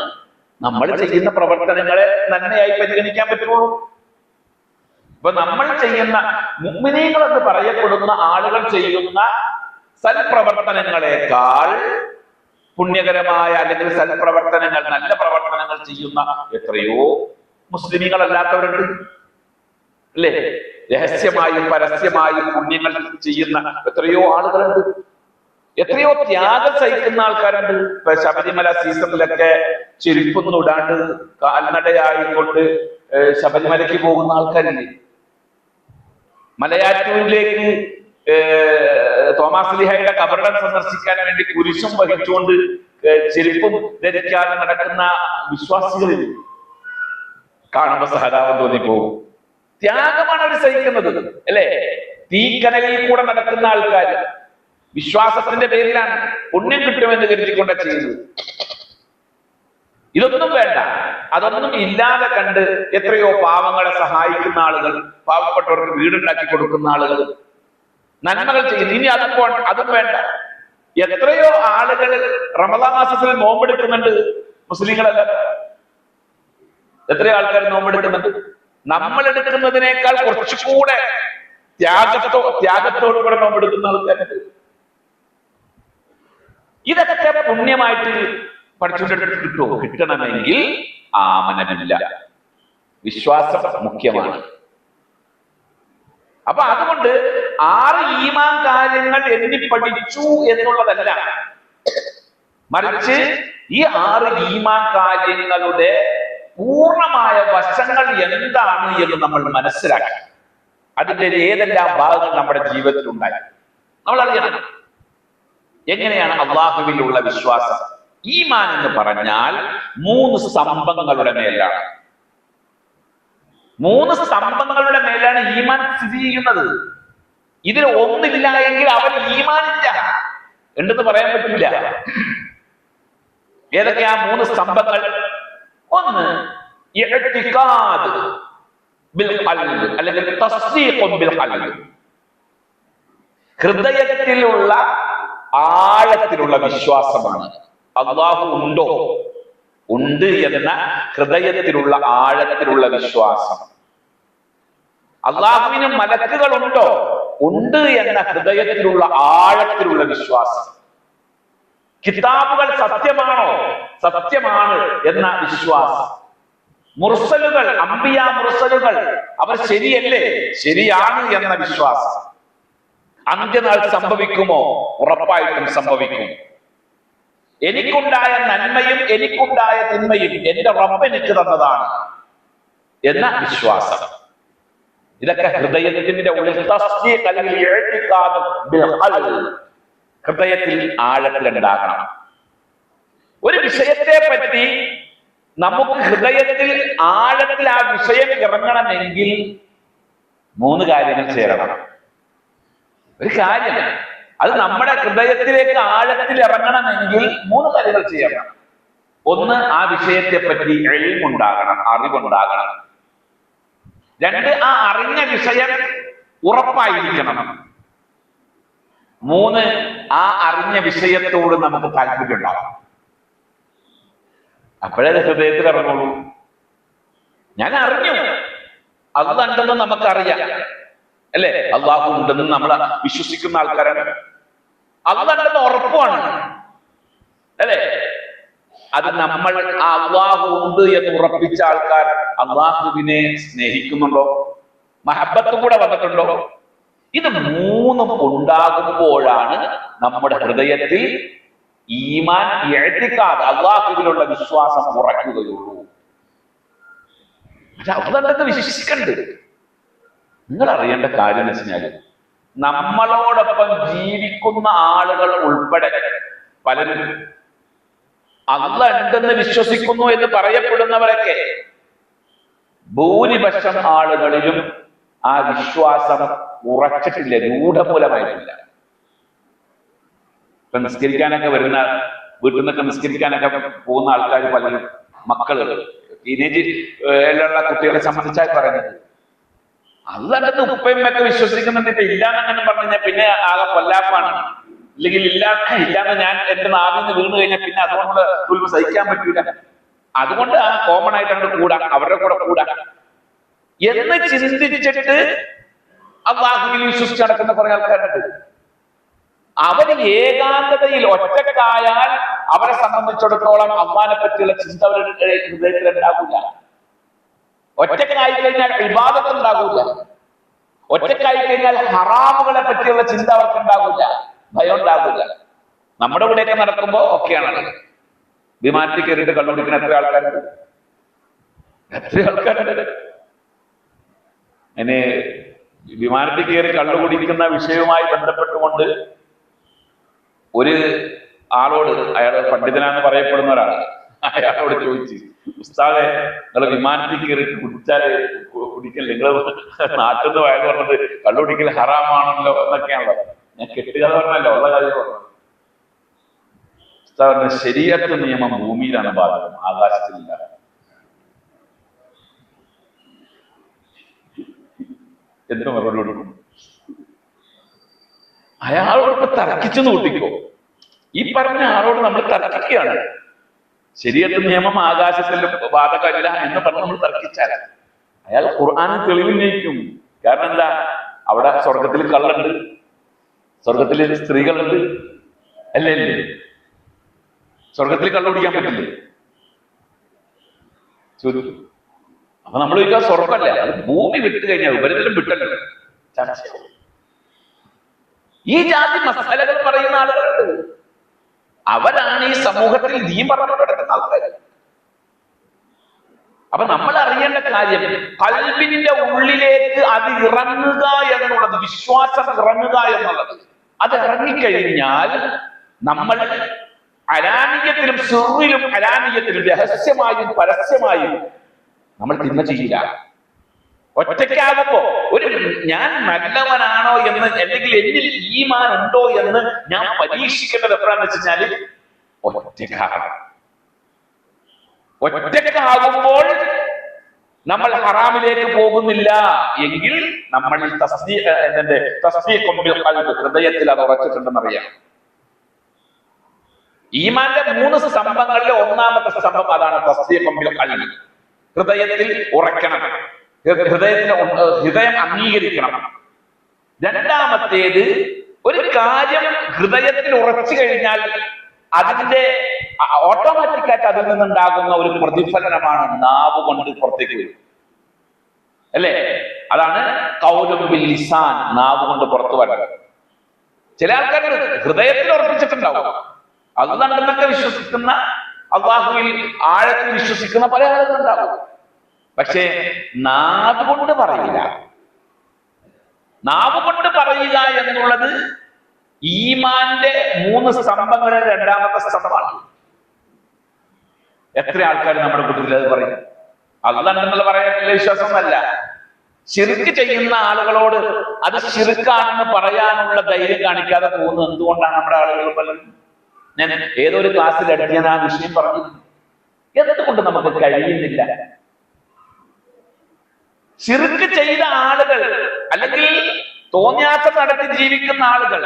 നമ്മൾ ചെയ്യുന്ന പ്രവർത്തനങ്ങളെ നന്മയായി പരിഗണിക്കാൻ പറ്റുള്ളൂ. ഇപ്പൊ നമ്മൾ ചെയ്യുന്ന മുഅ്മിനീങ്ങൾ എന്ന് പറയപ്പെടുന്ന ആളുകൾ ചെയ്യുന്ന സൽപ്രവർത്തനങ്ങളെക്കാൾ പുണ്യകരമായ അല്ലെങ്കിൽ സൽപ്രവർത്തനങ്ങൾ, നല്ല പ്രവർത്തനങ്ങൾ ചെയ്യുന്ന എത്രയോ മുസ്ലിമീങ്ങളല്ലാത്തവരുണ്ട്, അല്ലേ? രഹസ്യമായും പരസ്യമായും പുണ്യങ്ങൾ ചെയ്യുന്ന എത്രയോ ആളുകളുണ്ട്, എത്രയോ ത്യാഗം സഹിക്കുന്ന ആൾക്കാരുണ്ട്. ഇപ്പൊ ശബരിമല സീസണിലൊക്കെ ചെരുപ്പൊന്നും ഇടാണ്ട് കാൽനടയായിക്കൊണ്ട് ശബരിമലയ്ക്ക് പോകുന്ന ആൾക്കാരില്ലേ? മലയാറ്റൂരിലേക്ക് തോമാസ് ലിഹായുടെ കബറിടം സന്ദർശിക്കാൻ വേണ്ടി കുരിശും വഹിച്ചുകൊണ്ട് ചെരുപ്പും ധരിക്കാതെ നടക്കുന്ന വിശ്വാസികളിൽ കാണുമ്പോ സഹതാപം തോന്നിപ്പോകും. ത്യാഗമാണ് അവർ സഹിക്കുന്നത്, അല്ലെ? തീക്കനലിൽ കൂടെ നടക്കുന്ന ആൾക്കാർ വിശ്വാസത്തിന്റെ പേരിലാണ് പുണ്യം കിട്ടുമെന്ന് കരുതിക്കൊണ്ട ചെയ്യുന്നത്. ഇതൊന്നും വേണ്ട, അതൊന്നും ഇല്ലാതെ കണ്ട് എത്രയോ പാവങ്ങളെ സഹായിക്കുന്ന ആളുകൾ, പാവപ്പെട്ടവർക്ക് വീടുണ്ടാക്കി കൊടുക്കുന്ന ആളുകൾ, നന്മകൾ ചെയ്യുന്നു. ഇനി അതും വേണ്ട. എത്രയോ ആളുകൾ റമദാൻ മാസത്തിൽ നോമ്പെടുക്കുന്നുണ്ട്, മുസ്ലിങ്ങളല്ല. എത്രയോ ആൾക്കാർ നോമ്പെടുക്കുന്നുണ്ട്. നമ്മൾ എടുക്കുന്നതിനേക്കാൾ കുറച്ചുകൂടെ ത്യാഗത്തോടുകൂടെ നോമ്പെടുക്കുന്ന ആൾക്കാരുണ്ട്. ഇതൊക്കെ പുണ്യമായിട്ട് പഠിച്ചുകൊണ്ടിട്ട് കിട്ടണമെങ്കിൽ ആമനമില്ല, വിശ്വാസം മുഖ്യമാണ്. അപ്പൊ അതുകൊണ്ട് 6 ഈമാൻ കാര്യങ്ങൾ എണ്ണി പഠിച്ചു എന്നുള്ളതല്ല, മറിച്ച് ഈ 6 ഈമാൻ കാര്യങ്ങളുടെ പൂർണ്ണമായ വശങ്ങൾ എന്താണ് എന്ന് നമ്മൾ മനസ്സിലാക്കി അതിന്റെ ഏതെല്ലാം ഭാഗങ്ങൾ നമ്മുടെ ജീവിതത്തിൽ ഉണ്ടായി നമ്മൾ അറിയണം. എങ്ങനെയാണ് അള്ളാഹുവിലുള്ള വിശ്വാസം? ഈമാൻ എന്ന് പറഞ്ഞാൽ 3 സ്തംഭങ്ങളുടെ മേലാണ്. 3 സ്തംഭങ്ങളുടെ മേലാണ് ഈമാൻ സ്ഥിതി ചെയ്യുന്നത്. ഇതിൽ ഒന്നില്ല എങ്കിൽ അവൻ ഈമാനില്ല ഉണ്ടെന്ന് പറയാൻ പറ്റില്ല. ഏതൊക്കെയാ 3 സ്തംഭങ്ങൾ? ഒന്ന് ഇഅ്തിഖാദ് ബിൽ ഖൽബ് അല്ലെങ്കിൽ തസ്ദീഖ് ബിൽ ഖൽബ്, ഹൃദയത്തിലുള്ള ആഴത്തിലുള്ള വിശ്വാസമാണ്. അല്ലാഹു ഉണ്ടോ? ഉണ്ട് എന്ന ഹൃദയത്തിലുള്ള ആഴത്തിലുള്ള വിശ്വാസം. അല്ലാഹുവിന് മലക്കുകൾ ഉണ്ടോ? ഉണ്ട് എന്ന ഹൃദയത്തിലുള്ള ആഴത്തിലുള്ള വിശ്വാസം. കിതാബുകൾ സത്യമാണോ? സത്യമാണ് എന്ന വിശ്വാസം. മുർസലുകൾ, അംബിയ മുർസലുകൾ അവർ ശരിയല്ലേ? ശരിയാണ് എന്ന വിശ്വാസം. അന്ത്യനാൾ സംഭവിക്കുമോ? ഉറപ്പായിട്ടും സംഭവിക്കും. എനിക്കുണ്ടായ നന്മയും എനിക്കുണ്ടായ തിന്മയും എന്റെ റബ്ബ് എനിക്ക് തന്നതാണ് എന്ന വിശ്വാസം. ഇതൊക്കെ ഹൃദയത്തിന്റെ ഉള്ളിൽ തസ്ദീഖ് അല്ലെങ്കിൽ ഇഅ്തിഖാദ് ബിൽ ഖൽബ്, ഹൃദയത്തിൽ ആഴത്തിലുണ്ടാകണം. ഒരു വിഷയത്തെ പറ്റി നമുക്ക് ഹൃദയത്തിൽ ആഴത്തിൽ ആ വിഷയം ഇറങ്ങണമെങ്കിൽ 3 കാര്യങ്ങൾ ചേരണം. ഒരു കാര്യം അത് നമ്മുടെ ഹൃദയത്തിലേക്ക് ആഴത്തിൽ ഇറങ്ങണമെങ്കിൽ 3 കാര്യങ്ങൾ ചെയ്യണം. ഒന്ന്, ആ വിഷയത്തെ പറ്റി ഇൽമുണ്ടാകണം, അറിവുണ്ടാകണം. 2, ആ അറിഞ്ഞ വിഷയം ഉറപ്പായിരിക്കണം. 3, ആ അറിഞ്ഞ വിഷയത്തോട് നമുക്ക് താല്പര്യം ഉണ്ടാവണം. അപ്പോഴേ ഹൃദയത്തിൽ ഇറങ്ങുള്ളൂ. ഞാൻ അറിഞ്ഞു, അതുണ്ടെന്ന് നമുക്കറിയാം, അല്ലെ? അള്ളാഹു ഉണ്ടെന്ന് നമ്മൾ വിശ്വസിക്കുന്ന ആൾക്കാരാണ്. അതുണ്ടെന്ന് ഉറപ്പാണ്, അല്ലെ? അത് നമ്മൾ അള്ളാഹു ഉണ്ട് എന്ന് ഉറപ്പിച്ച ആൾക്കാർ അള്ളാഹുവിനെ സ്നേഹിക്കുന്നുണ്ടോ? മഹബത്ത് കൂടെ വന്നിട്ടുണ്ടോ? ഇത് 3 ഉണ്ടാകുമ്പോഴാണ് നമ്മുടെ ഹൃദയത്തിൽ ഈമാൻ, ഇഅ്തിഖാദ്, അള്ളാഹുവിലുള്ള വിശ്വാസം ഉറയ്ക്കുകയുള്ളൂ. അതുകൊണ്ടൊക്കെ വിശ്വസിക്കണ്ട്. നിങ്ങൾ അറിയേണ്ട കാര്യം എന്ന് വെച്ചാൽ, നമ്മളോടൊപ്പം ജീവിക്കുന്ന ആളുകൾ ഉൾപ്പെടെ പലരും അല്ലാഹ് ഉണ്ടെന്ന് വിശ്വസിക്കുന്നു എന്ന് പറയപ്പെടുന്നവരൊക്കെ ഭൂരിപക്ഷം ആളുകളിലും ആ വിശ്വാസം ഉറച്ചിട്ടില്ല, രൂഢമൂലമായിട്ടില്ല. ഇപ്പൊ നിസ്കരിക്കാനൊക്കെ വരുന്ന, വീട്ടിൽ നിന്നൊക്കെ നിസ്കരിക്കാനൊക്കെ പോകുന്ന ആൾക്കാർ പലരും, മക്കള്, ടീനേജിലുള്ള കുട്ടികളെ സംബന്ധിച്ചായി പറയുന്നത്, അല്ലാണ്ട് ഉപ്പയമ്മയൊക്കെ വിശ്വസിക്കുന്നുണ്ട്. ഇപ്പൊ ഇല്ലാന്നങ്ങനെ പറഞ്ഞു കഴിഞ്ഞാൽ പിന്നെ ആകെ കൊല്ലാപ്പാണ്. ഇല്ലെങ്കിൽ ഇല്ലാന്ന് ഞാൻ എന്റെ നാവിൽ നിന്ന് വീണ് കഴിഞ്ഞാൽ പിന്നെ അതുകൊണ്ടുള്ള ദുൽമ സഹിക്കാൻ പറ്റൂല. അതുകൊണ്ട് ആ കോമൺ ആയിട്ടാണ് കൂടാ, അവരുടെ കൂടെ കൂടാ എന്ന് ചിന്തിച്ചിട്ട് അള്ളാഹുവിൽ വിശ്വസിച്ച് നടക്കുന്ന കുറെ ആൾക്കാരുണ്ട്. അവര് ഏകാന്തതയിൽ ഒറ്റക്കായാൽ അവരെ സംബന്ധിച്ചിടത്തോളം അള്ളാഹിനെ പറ്റിയുള്ള ചിന്ത അവരുടെ ഹൃദയത്തിൽ ഉണ്ടാകില്ല. ഒറ്റക്കായി കഴിഞ്ഞാൽ ഇബാദത്ത് ഉണ്ടാകില്ല. ഒറ്റക്കായി കഴിഞ്ഞാൽ ഹറാമുകളെ പറ്റിയുള്ള ചിന്ത അവർക്ക് ഉണ്ടാകില്ല, ഭയം ഉണ്ടാകില്ല. നമ്മുടെ ഇവിടെയൊക്കെ നടക്കുമ്പോ ഒക്കെയാണത്. വിമാനത്തിൽ കയറിയിട്ട് കണ്ടുപിടിക്കുന്ന എത്ര ആൾക്കാരുണ്ട്, എത്ര ആൾക്കാരുണ്ട്. അതിന് വിമാനത്തിൽ കയറി കള്ളു കുടിക്കുന്ന വിഷയവുമായി ബന്ധപ്പെട്ടുകൊണ്ട് ഒരു ആളോട്, അയാൾ പണ്ഡിതനാന്ന് പറയപ്പെടുന്ന ഒരാൾ, അയാളോട് ചോദിച്ചു, ഉസ്താദെ നിങ്ങൾ വിമാനത്തിൽ കയറിയിട്ട് കുടിക്കൽ നിങ്ങൾ നാട്ടിൽ നിന്ന് വയൽ പറഞ്ഞത് കള്ളുകുടിക്കൽ ഹറാമാണല്ലോ എന്നൊക്കെയാണല്ലോ. ഞാൻ കെട്ടുകഥ പറഞ്ഞല്ലോ, ഉള്ള കാര്യം പറഞ്ഞു. ഉസ്താദ് പറഞ്ഞ ശരീഅത്ത് നിയമം ഭൂമിയിലാണ് ബാധകം, ആകാശത്തിലില്ല. എന്തിനു മറുപടി കൊടുക്കും? അയാളോട് തർക്കിച്ചെന്ന് കൂട്ടിക്കോ. ഈ പറഞ്ഞ ആളോട് നമ്മൾ തർക്കിക്കുകയാണ്. ശരീഅത്ത് നിയമം ആകാശത്തിൽ ബാധകമല്ല എന്ന് പറഞ്ഞ് നമ്മൾ തർക്കിച്ചാൽ അയാൾ ഖുർആനിൽ തെളിവുന്നയിക്കും. കാരണം എന്താ? അവിടെ സ്വർഗത്തിൽ കള്ളുണ്ട്, സ്വർഗത്തിൽ സ്ത്രീകളുണ്ട്, അല്ലേ? സ്വർഗത്തിൽ കള്ളു കുടിക്കാൻ പറ്റില്ലേ? ചോദിക്കും. അപ്പൊ നമ്മൾ ചോദിക്കുക സ്വർഗമല്ല, അത് ഭൂമി വിട്ട് കഴിഞ്ഞാൽ ഉപരിതലം വിട്ടല്ലോ ചർച്ചയാവും. ഈ ജാതി മസാലകൾ പറയുന്ന ആളുകളുണ്ട്. അവരാണ് ഈ സമൂഹത്തിൽ ദീൻ പറഞ്ഞു കിടക്കുന്ന ആൾക്കാർ. അപ്പൊ നമ്മൾ അറിയേണ്ട കാര്യം, ഖൽബിന്റെ ഉള്ളിലേക്ക് അത് ഇറങ്ങുക എന്നുള്ളത്, വിശ്വാസം ഇറങ്ങുക എന്നുള്ളത്, അത് ഇറങ്ങിക്കഴിഞ്ഞാൽ നമ്മൾ അലാനിയത്തിലും സിറിലും അലാനിയത്തിലും, രഹസ്യമായും പരസ്യമായും നമ്മൾ തിന്മ ചെയ്യില്ല. ഒറ്റയ്ക്കാകുമ്പോ ഒരു ഞാൻ നല്ലവനാണോ എന്ന്, അല്ലെങ്കിൽ എന്നിൽ ഈമാൻ ഉണ്ടോ എന്ന് ഞാൻ പരീക്ഷിക്കേണ്ടത് എപ്പോഴാന്ന് വെച്ച് കഴിഞ്ഞാല് ഒറ്റക്കാകുമ്പോൾ നമ്മൾ ഹറാമിലേക്ക് പോകുന്നില്ല എങ്കിൽ നമ്മൾ ഹൃദയത്തിൽ അത് ഉറച്ചിട്ടുണ്ടെന്നറിയാം. ഈമാന്റെ 3 സ്തംഭങ്ങളിലെ ഒന്നാമത്തെ സ്തംഭം അതാണ് തസ്ദീഖും ബിൽ ഖൽബ്. ഹൃദയത്തിൽ ഉറക്കണം, ഹൃദയം അംഗീകരിക്കണം. രണ്ടാമത്തേത്, ഒരു കാര്യം ഹൃദയത്തിൽ ഉറച്ചു കഴിഞ്ഞാൽ അതിന്റെ ഓട്ടോമാറ്റിക്കായിട്ട് അതിൽ നിന്നുണ്ടാകുന്ന ഒരു പ്രതിഫലനമാണ് നാവ് കൊണ്ട് പുറത്തേക്ക് വരും, അല്ലേ? അതാണ് ഖൗലുൻ ബിൽ ലിസാൻ, നാവ് കൊണ്ട് പുറത്തു വരണം. ചില ആൾക്കാർ ഹൃദയത്തിൽ ഉറപ്പിച്ചിട്ടുണ്ടാവും, അള്ളാഹുവിനൊക്കെ വിശ്വസിക്കുന്ന, അള്ളാഹുവിൽ ആഴത്തിൽ വിശ്വസിക്കുന്ന പല ആളുകളുണ്ടാവും. പക്ഷേ നാവ് കൊണ്ട് പറയില്ല. നാവ് കൊണ്ട് പറയുക എന്നുള്ളത് ഈമാന്റെ 3 സ്തംഭങ്ങളിൽ രണ്ടാമത്തെ സ്തംഭമാണ്. എത്ര ആൾക്കാർ നമ്മുടെ കൂട്ടത്തിൽ അത് പറയും? അള്ളാഹ് പറയാനുള്ള വിശ്വാസമല്ല. ശിർക്ക് ചെയ്യുന്ന ആളുകളോട് അത് ശിർക്കാണെന്ന് പറയാനുള്ള ധൈര്യം കാണിക്കാതെ പോകുന്നത് എന്തുകൊണ്ടാണ് നമ്മുടെ ആളുകൾ പലരും? ഞാൻ ഏതൊരു ക്ലാസ്സിൽ അടുത്ത് ഞാൻ ആ വിഷയം പറഞ്ഞു. എന്തുകൊണ്ട് നമുക്ക് കഴിയുന്നില്ല? ശിർക്ക് ചെയ്ത ആളുകൾ, അല്ലെങ്കിൽ തോന്നിയാസം നടത്തി ജീവിക്കുന്ന ആളുകൾ,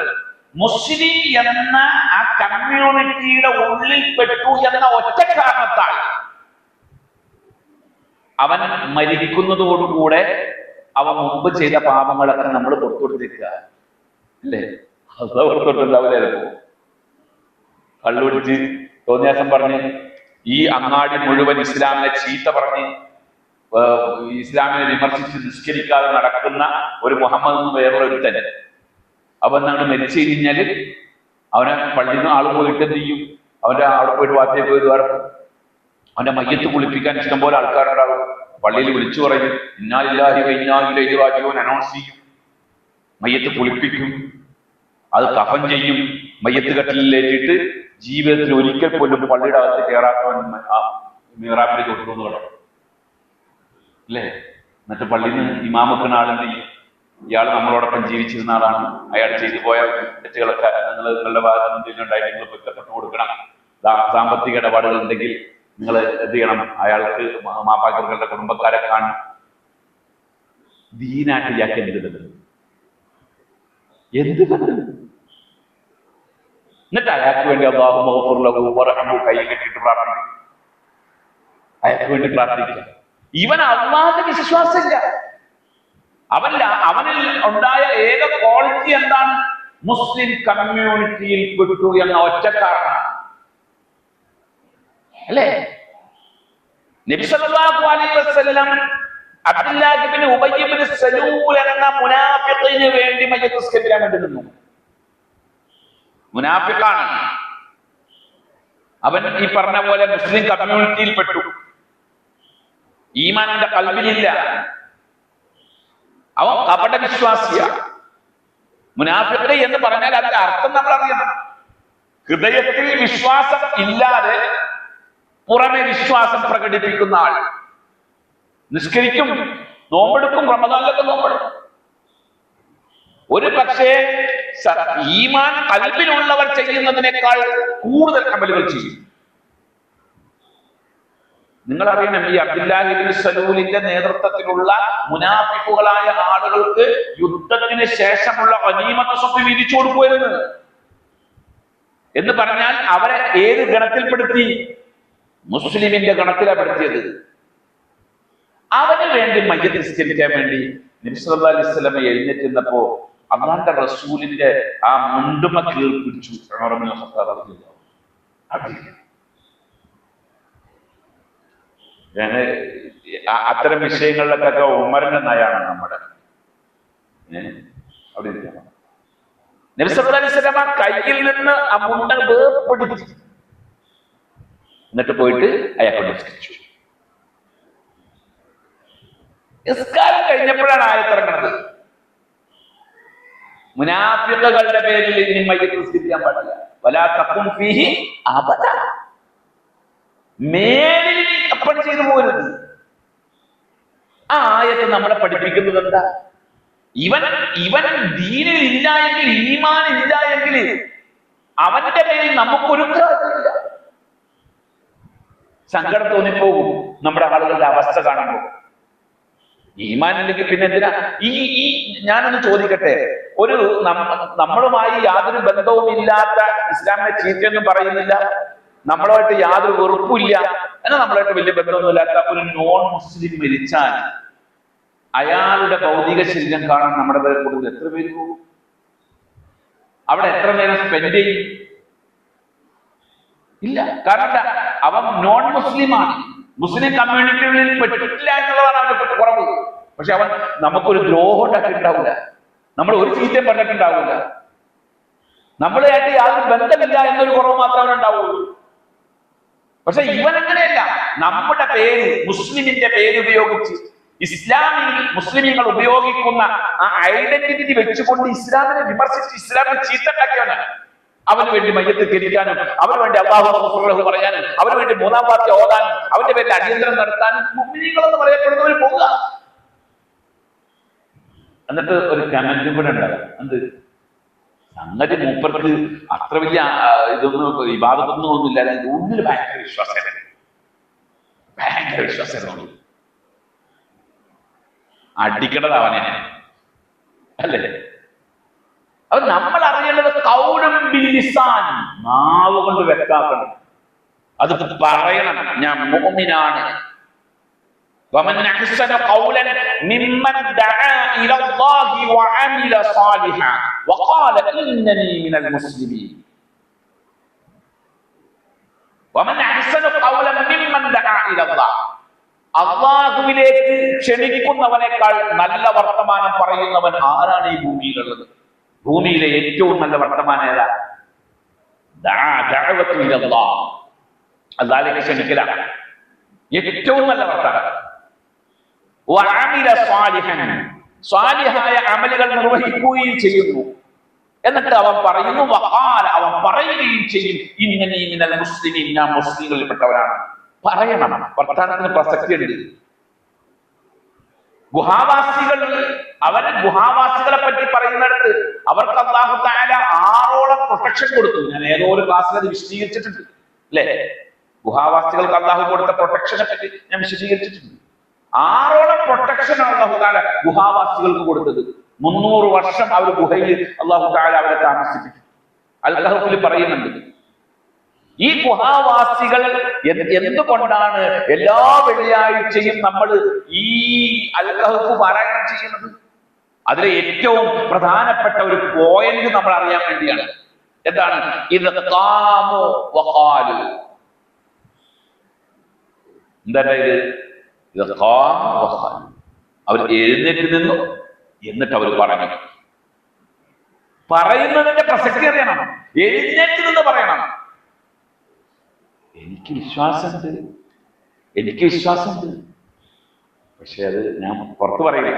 മുസ്ലിം എന്ന ആ കമ്മ്യൂണിറ്റിയുടെ ഉള്ളിൽ പെട്ടു എന്ന ഒറ്റ കാരണത്താൽ അവൻ മരിക്കുന്നതോടുകൂടെ അവൻ മുമ്പ് ചെയ്ത പാപങ്ങളൊക്കെ നമ്മൾ പുറത്തുകൊടുത്തിരിക്കുക, അല്ലേ? അത് പുറത്തുകൊടുത്തിട്ടുണ്ടാവില്ല. കള്ളുപിടിച്ച് തോന്നിയാസം പറഞ്ഞ് ഈ അങ്ങാടി മുഴുവൻ ഇസ്ലാമിനെ ചീത്ത പറഞ്ഞ് ഇസ്ലാമിനെ വിമർശിച്ച് നിസ്കരിക്കാതെ നടക്കുന്ന ഒരു മുഹമ്മദ് എന്ന് വേറൊരു ഒരുത്തൻ, അവൻ നമ്മൾ മരിച്ചു കഴിഞ്ഞാല് അവനെ പള്ളിയിൽ നിന്ന് ആള് പോയിട്ട് എന്ത് ചെയ്യും? അവന്റെ അവിടെ പോയിട്ട് വാർത്തയെ പോയി വാർക്കും. അവന്റെ മയ്യത്ത് കുളിപ്പിക്കാൻ ഇഷ്ടംപോലെ ആൾക്കാരുണ്ടാകും. പള്ളിയിൽ വിളിച്ചു പറയും, ഇന്നാലില്ലാഹി വ ഇന്നാ ഇലൈഹി റാജിഊൻ അനൗൺസ് ചെയ്യും. മയ്യത്ത് കുളിപ്പിക്കും, അത് കഫൻ ചെയ്യും, മയ്യത്ത് കട്ടിലേറ്റിട്ട് ജീവിതത്തിൽ ഒരിക്കൽ പോലും പള്ളിയുടെ അകത്ത് കയറാത്തവൻ മിഹ്റാബിലേക്ക് കൊണ്ടുവന്ന് കിടക്കും, അല്ലേ? എന്നിട്ട് പള്ളിയിൽ നിന്ന് ഇമാമക്കുന്ന ആളെന്ത് ചെയ്യും? ഇയാൾ നമ്മളോടൊപ്പം ജീവിച്ചിരുന്ന ആളാണ്, അയാൾ ചെയ്തു പോയ തെറ്റുകളൊക്കെ നിങ്ങളുടെ ഭാഗത്ത് എന്തെങ്കിലും ഉണ്ടായി നിങ്ങൾ പൊരുത്തപ്പെട്ടു കൊടുക്കണം. സാമ്പത്തിക ഇടപാടുകൾ ഉണ്ടെങ്കിൽ നിങ്ങൾ എന്ത് ചെയ്യണം? അയാൾക്ക് മാപ്പാക്കരുടെ കുടുംബക്കാരെ കാണും. ദീനായിട്ട് ഇയാൾക്ക് എന്ത് കണ്ടു? എന്നിട്ട് അയാൾക്ക് വേണ്ടി അള്ളാഹു കൈ കെട്ടിട്ട് പ്രാർത്ഥിക്കും, അയാൾക്ക് വേണ്ടി പ്രാർത്ഥിക്കുക. ഇവൻ അള്ളാഹുവിന്റെ വിശ്വാസമില്ല. അവനിൽ ഉണ്ടായ ഏക ക്വാളിറ്റി എന്താണ്? മുസ്ലിം കമ്മ്യൂണിറ്റിയിൽ പെട്ടു എന്ന ഒറ്റക്കാരനാണ്, അല്ലേ? നബി സല്ലല്ലാഹു അലൈഹി വസല്ലം അബ്ദുല്ലാഹ് ഇബ്നു ഉബയ്യ് ഇബ്നു സലൂൽ എന്ന മുനാഫിഖിന് വേണ്ടി മയ്യത്ത് നിസ്കരിക്കാൻ വേണ്ടി നിന്നു. മുനാഫിഖാണ് അവൻ. ഈ പറഞ്ഞ പോലെ മുസ്ലിം കമ്മ്യൂണിറ്റിയിൽ പെട്ടു, ഈമാനിന്റെ ഖൽബിലില്ല, അവൻ കപട വിശ്വാസിയ. മുനാഫിഖ് എന്ന് പറഞ്ഞാൽ അതിന്റെ അർത്ഥം നമ്മൾ അറിയണം. ഹൃദയത്തിൽ വിശ്വാസം ഇല്ലാതെ പുറമെ വിശ്വാസം പ്രകടിപ്പിക്കുന്ന ആൾ. നിസ്കരിക്കും, നോമ്പെടുക്കും, റമദാനിലൊക്കെ നോമ്പെടുക്കും. ഒരു പക്ഷേ ഈമാൻ ഖൽബിലുള്ളവർ ചെയ്യുന്നതിനേക്കാൾ കൂടുതൽ അമലുകൾ ചെയ്യും. നിങ്ങൾ അറിയണം, ഈ അബ്ദുല്ലാഹി ഇബ്നു സലൂലിന്റെ നേതൃത്വത്തിലുള്ള മുനാഫിഖുകളായ ആളുകൾക്ക് യുദ്ധത്തിന് ശേഷമുള്ള ഗനീമത്ത് സ്വത്ത് വീതിച്ചു കൊടുക്കുമായിരുന്നു. എന്ന് പറഞ്ഞാൽ അവരെ ഏത് ഗണത്തിൽപ്പെടുത്തി? മുസ്ലിമിന്റെ ഗണത്തിലാണ് പെടുത്തിയത്. അവന് വേണ്ടി മയ്യത്ത് നിസ്കരിക്കാൻ വേണ്ടി നബി സല്ലല്ലാഹു അലൈഹി വസല്ലം എഴുന്നേറ്റുന്നപ്പോ അള്ളാഹുവിന്റെ റസൂലിന്റെ ആ മുണ്ടുമ കീഴ്പിടിച്ചു. ഉമർ ഇബ്നുൽ ഖത്താബ് റളിയല്ലാഹു അൻഹു. അത്തരം വിഷയങ്ങളിലൊക്കെ ഉമറിന്റെ നയാണ് നമ്മുടെ. അവിടെ നബി സല്ലല്ലാഹു അലൈഹി വസല്ലം കയ്യിൽ നിന്ന് ആ മുണ്ട വേർപെടുത്തി, എന്നിട്ട് പോയിട്ട് അയാളെ നിസ്കരിച്ചു. നിസ്കാരം കഴിഞ്ഞപ്പോഴാണ് ആയത്തിറങ്ങുന്നത്, മുനാഫിഖുകളുടെ പേരിൽ ഇനി മയ്യത്ത് നിസ്കരിക്കാൻ പാടില്ല. വലാ തഖും ഫീഹി അബദ, മേലിൽ അപ്പൻ ചെയ്തു പോരുത്. ആ ആയത്ത് നമ്മളെ പഠിപ്പിക്കുന്നത് എന്താ? ഇവൻ ദീനിൽ ഇല്ല എങ്കിൽ, ഈമാൻ ഇല്ല എങ്കിൽ അവന്റെ പേരിൽ നമുക്കൊരു കാര്യമില്ല. സങ്കടം തോന്നിപ്പോകും നമ്മുടെ ആളുകളുടെ അവസ്ഥ കാണുമ്പോൾ. ഈമാൻ ഇല്ലെങ്കിൽ പിന്നെ എന്തിനാ ഞാനൊന്ന് ചോദിക്കട്ടെ, ഒരു നമ്മളുമായി യാതൊരു ബന്ധവും ഇല്ലാത്ത, ഇസ്ലാമിനെ ചീത്തയൊന്നും പറയുന്നില്ല, നമ്മളുമായിട്ട് യാതൊരു വെറുപ്പില്ല, എന്നാൽ നമ്മളായിട്ട് വലിയ ബന്ധമൊന്നുമില്ലാത്ത ഒരു നോൺ മുസ്ലിം മരിച്ചാൽ അയാളുടെ ഭൗതിക ശരീരം കാണാൻ നമ്മുടെ കൂടുതൽ എത്ര പേര് പോകും? അവിടെ എത്ര നേരം സ്പെൻഡ് ചെയ്യും? ഇല്ല. കാരണം അവൻ നോൺ മുസ്ലിമാണ്, മുസ്ലിം കമ്മ്യൂണിറ്റികളിൽ പെട്ടിട്ടില്ല എന്നുള്ളതാണ് അവന്റെ കുറവ്. പക്ഷെ അവൻ നമുക്കൊരു ദ്രോഹം ഉണ്ടാക്കിയിട്ടുണ്ടാവില്ല, നമ്മൾ ഒരു ചീത്തയും പറഞ്ഞിട്ടുണ്ടാവില്ല, നമ്മളായിട്ട് യാതൊരു ബന്ധമില്ല എന്നൊരു കുറവ് മാത്രമേ ഉണ്ടാവുള്ളൂ. പക്ഷെ ഇവൻ അങ്ങനെയല്ല. നമ്മുടെ പേര്, മുസ്ലിമിന്റെ പേര് ഉപയോഗിച്ച് ഇസ്ലാമിൽ മുസ്ലിങ്ങൾ ഉപയോഗിക്കുന്ന ആ ഐഡന്റിറ്റി വെച്ചുകൊണ്ട് ഇസ്ലാമിനെ വിമർശിച്ച് ഇസ്ലാമിനെ ചീത്തണ്ടാക്കിയവനാണ്. അവന് വേണ്ടി മയ്യത്ത് കരിക്കാനും, അവന് വേണ്ടി അല്ലാഹു പറയാനും, അവന് വേണ്ടി മൂന്നാം വാക്യം ഓതാനും, അവന്റെ പേരിൽ അടിയന്തരം നടത്താനും മുഅ്മിനീങ്ങളെന്ന് പറയപ്പെടുന്നവർ പോകുക. എന്നിട്ട് ഒരു കമന്റും കൂടെ ഉണ്ടാകും, എന്ത് സംഗതി മൂപ്പർക്ക് അത്ര വലിയ ഇതൊന്നും വിവാദമൊന്നും ഒന്നുമില്ല, ഉള്ളിൽ ഭയങ്കര വിശ്വാസം, ഭയങ്കര വിശ്വാസം അടിക്കണത് അവനെ അല്ലേ? അത് നമ്മൾ അറിയേണ്ടത് കൗലൻ ബിൽ ലിസാൻ, നാവ് കൊണ്ട് വ്യക്തമാക്കണം, അത് പറയണം, ഞാൻ മുഅ്മിനാണ്. വമൻ അഹ്സന ഖൗലൻ മിമ്മൻ ദഅ ഇലല്ലാഹി വഅമില സാലിഹാ വഖാല ഇന്നനി മിനൽ മുസ്ലിമീൻ. വമൻ അഹ്സന ഖൗലൻ മിമ്മൻ ദഅ ഇലല്ലാഹ്, അല്ലാഹുവിലേക്ക് ക്ഷണിക്കുന്നവനേക്കാൾ നല്ല വർത്തമാനം പറയുന്നവൻ ആരാണ് ഈ ഭൂമിയിലുള്ളത്? ഭൂമിയിലെ ഏറ്റവും നല്ല വർത്തമാനം ഏതാ? ദഅവത്തു ഇലല്ലാഹ്, അല്ലാഹുവിലേക്ക് ക്ഷണിക്കലാണ് ഏറ്റവും നല്ല വർത്തമാനം. വഅമില സാലിഹൻ, സാലിഹായ അമലുകൾ നിർവഹിക്കുകയും ചെയ്യുന്നു. എന്നിട്ട് അവൻ പറയുന്നു, വഖാല, അവൻ പറയുകയും ചെയ്യും, ഇന്നനി മിനൽ മുസ്ലിമീൻ, ഞാൻ മുസ്ലിങ്ങളിൽപ്പെട്ടവരാണ്. പറയണം, വർത്തമാനത്തിന് പ്രസക്തിയുണ്ട്. ഗുഹാവാസികൾ, അവരെ ഗുഹാവാസികളെ പറ്റി പറയുന്നിടത്ത് അവർക്ക് അല്ലാഹു തആല 6ഓളം പ്രൊട്ടക്ഷൻ കൊടുത്തു. ഞാൻ ഏതോ ഒരു ക്ലാസ്സിൽ അത് വിശദീകരിച്ചിട്ടുണ്ട്, അല്ലെ? ഗുഹാവാസികൾക്ക് അല്ലാഹു കൊടുത്ത പ്രൊട്ടക്ഷനെ പറ്റി ഞാൻ വിശദീകരിച്ചിട്ടുണ്ട്. 6ഓളം പ്രൊട്ടക്ഷൻ ഉള്ള അല്ലാഹു തആല ഗുഹാവാസികൾക്ക് കൊടുത്തത്. 300 വർഷം അവർ ഗുഹയിൽ അല്ലാഹു തആല അവരെ താമസിപ്പിച്ചു. അൽ കഹ്ഫിൽ പറയുന്നുണ്ട്. ഈ ഗുഹാവാസികൾ എന്തുകൊണ്ടാണ് എല്ലാ വെള്ളിയാഴ്ചയും നമ്മൾ ഈ അൽ കഹ്ഫ് പാരായണം ചെയ്യുന്നത്? അതിലെ ഏറ്റവും പ്രധാനപ്പെട്ട ഒരു പോയിന്റ് നമ്മൾ അറിയാൻ വേണ്ടിയാണ്. എന്താണ്? ഇത് ഖാമു വഖാലു. എന്താണ് ഇത്? ഖാമു വഖാലു. അവർ എഴുന്നേറ്റ് നിന്നു, എന്നിട്ട് അവർ പറഞ്ഞു. പറയുന്നതിന്റെ പ്രസക്തി അറിയണം. എഴുന്നേറ്റ് നിന്ന് പറയണം. എനിക്ക് വിശ്വാസമുണ്ട്, പക്ഷെ അത് ഞാൻ പുറത്തു പറയില്ല.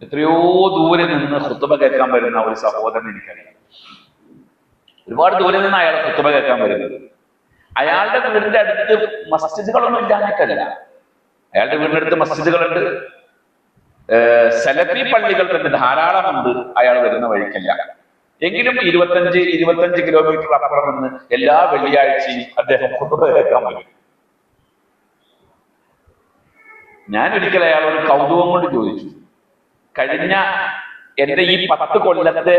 എത്രയോ ദൂരെ നിന്ന് ഖുത്ബ കേൾക്കാൻ വരുന്ന ഒരു സഹോദരൻ എനിക്കറിയാം. ഒരുപാട് ദൂരെ നിന്ന് അയാൾ ഖുത്ബ കേൾക്കാൻ വരുന്നത്. അയാളുടെ വീടിന്റെ അടുത്ത് മസ്ജിദുകളൊന്നും ഇല്ലാഞ്ഞിട്ടല്ല. അയാളുടെ വീടിന്റെ അടുത്ത് മസ്ജിദുകളുണ്ട്, സലഫി പള്ളികൾ തന്നെ ധാരാളമുണ്ട് അയാൾ വരുന്ന വഴിക്കല്ല. എങ്കിലും 25 കിലോമീറ്റർ അപ്പുറം നിന്ന് എല്ലാ വെള്ളിയാഴ്ചയും അദ്ദേഹം ഖുത്ബ കേൾക്കാൻ വരും. ഞാൻ ഒരിക്കൽ അയാളോട് കൗതുകം കൊണ്ട് ചോദിച്ചു, കഴിഞ്ഞ എന്റെ ഈ 10 കൊല്ലത്തെ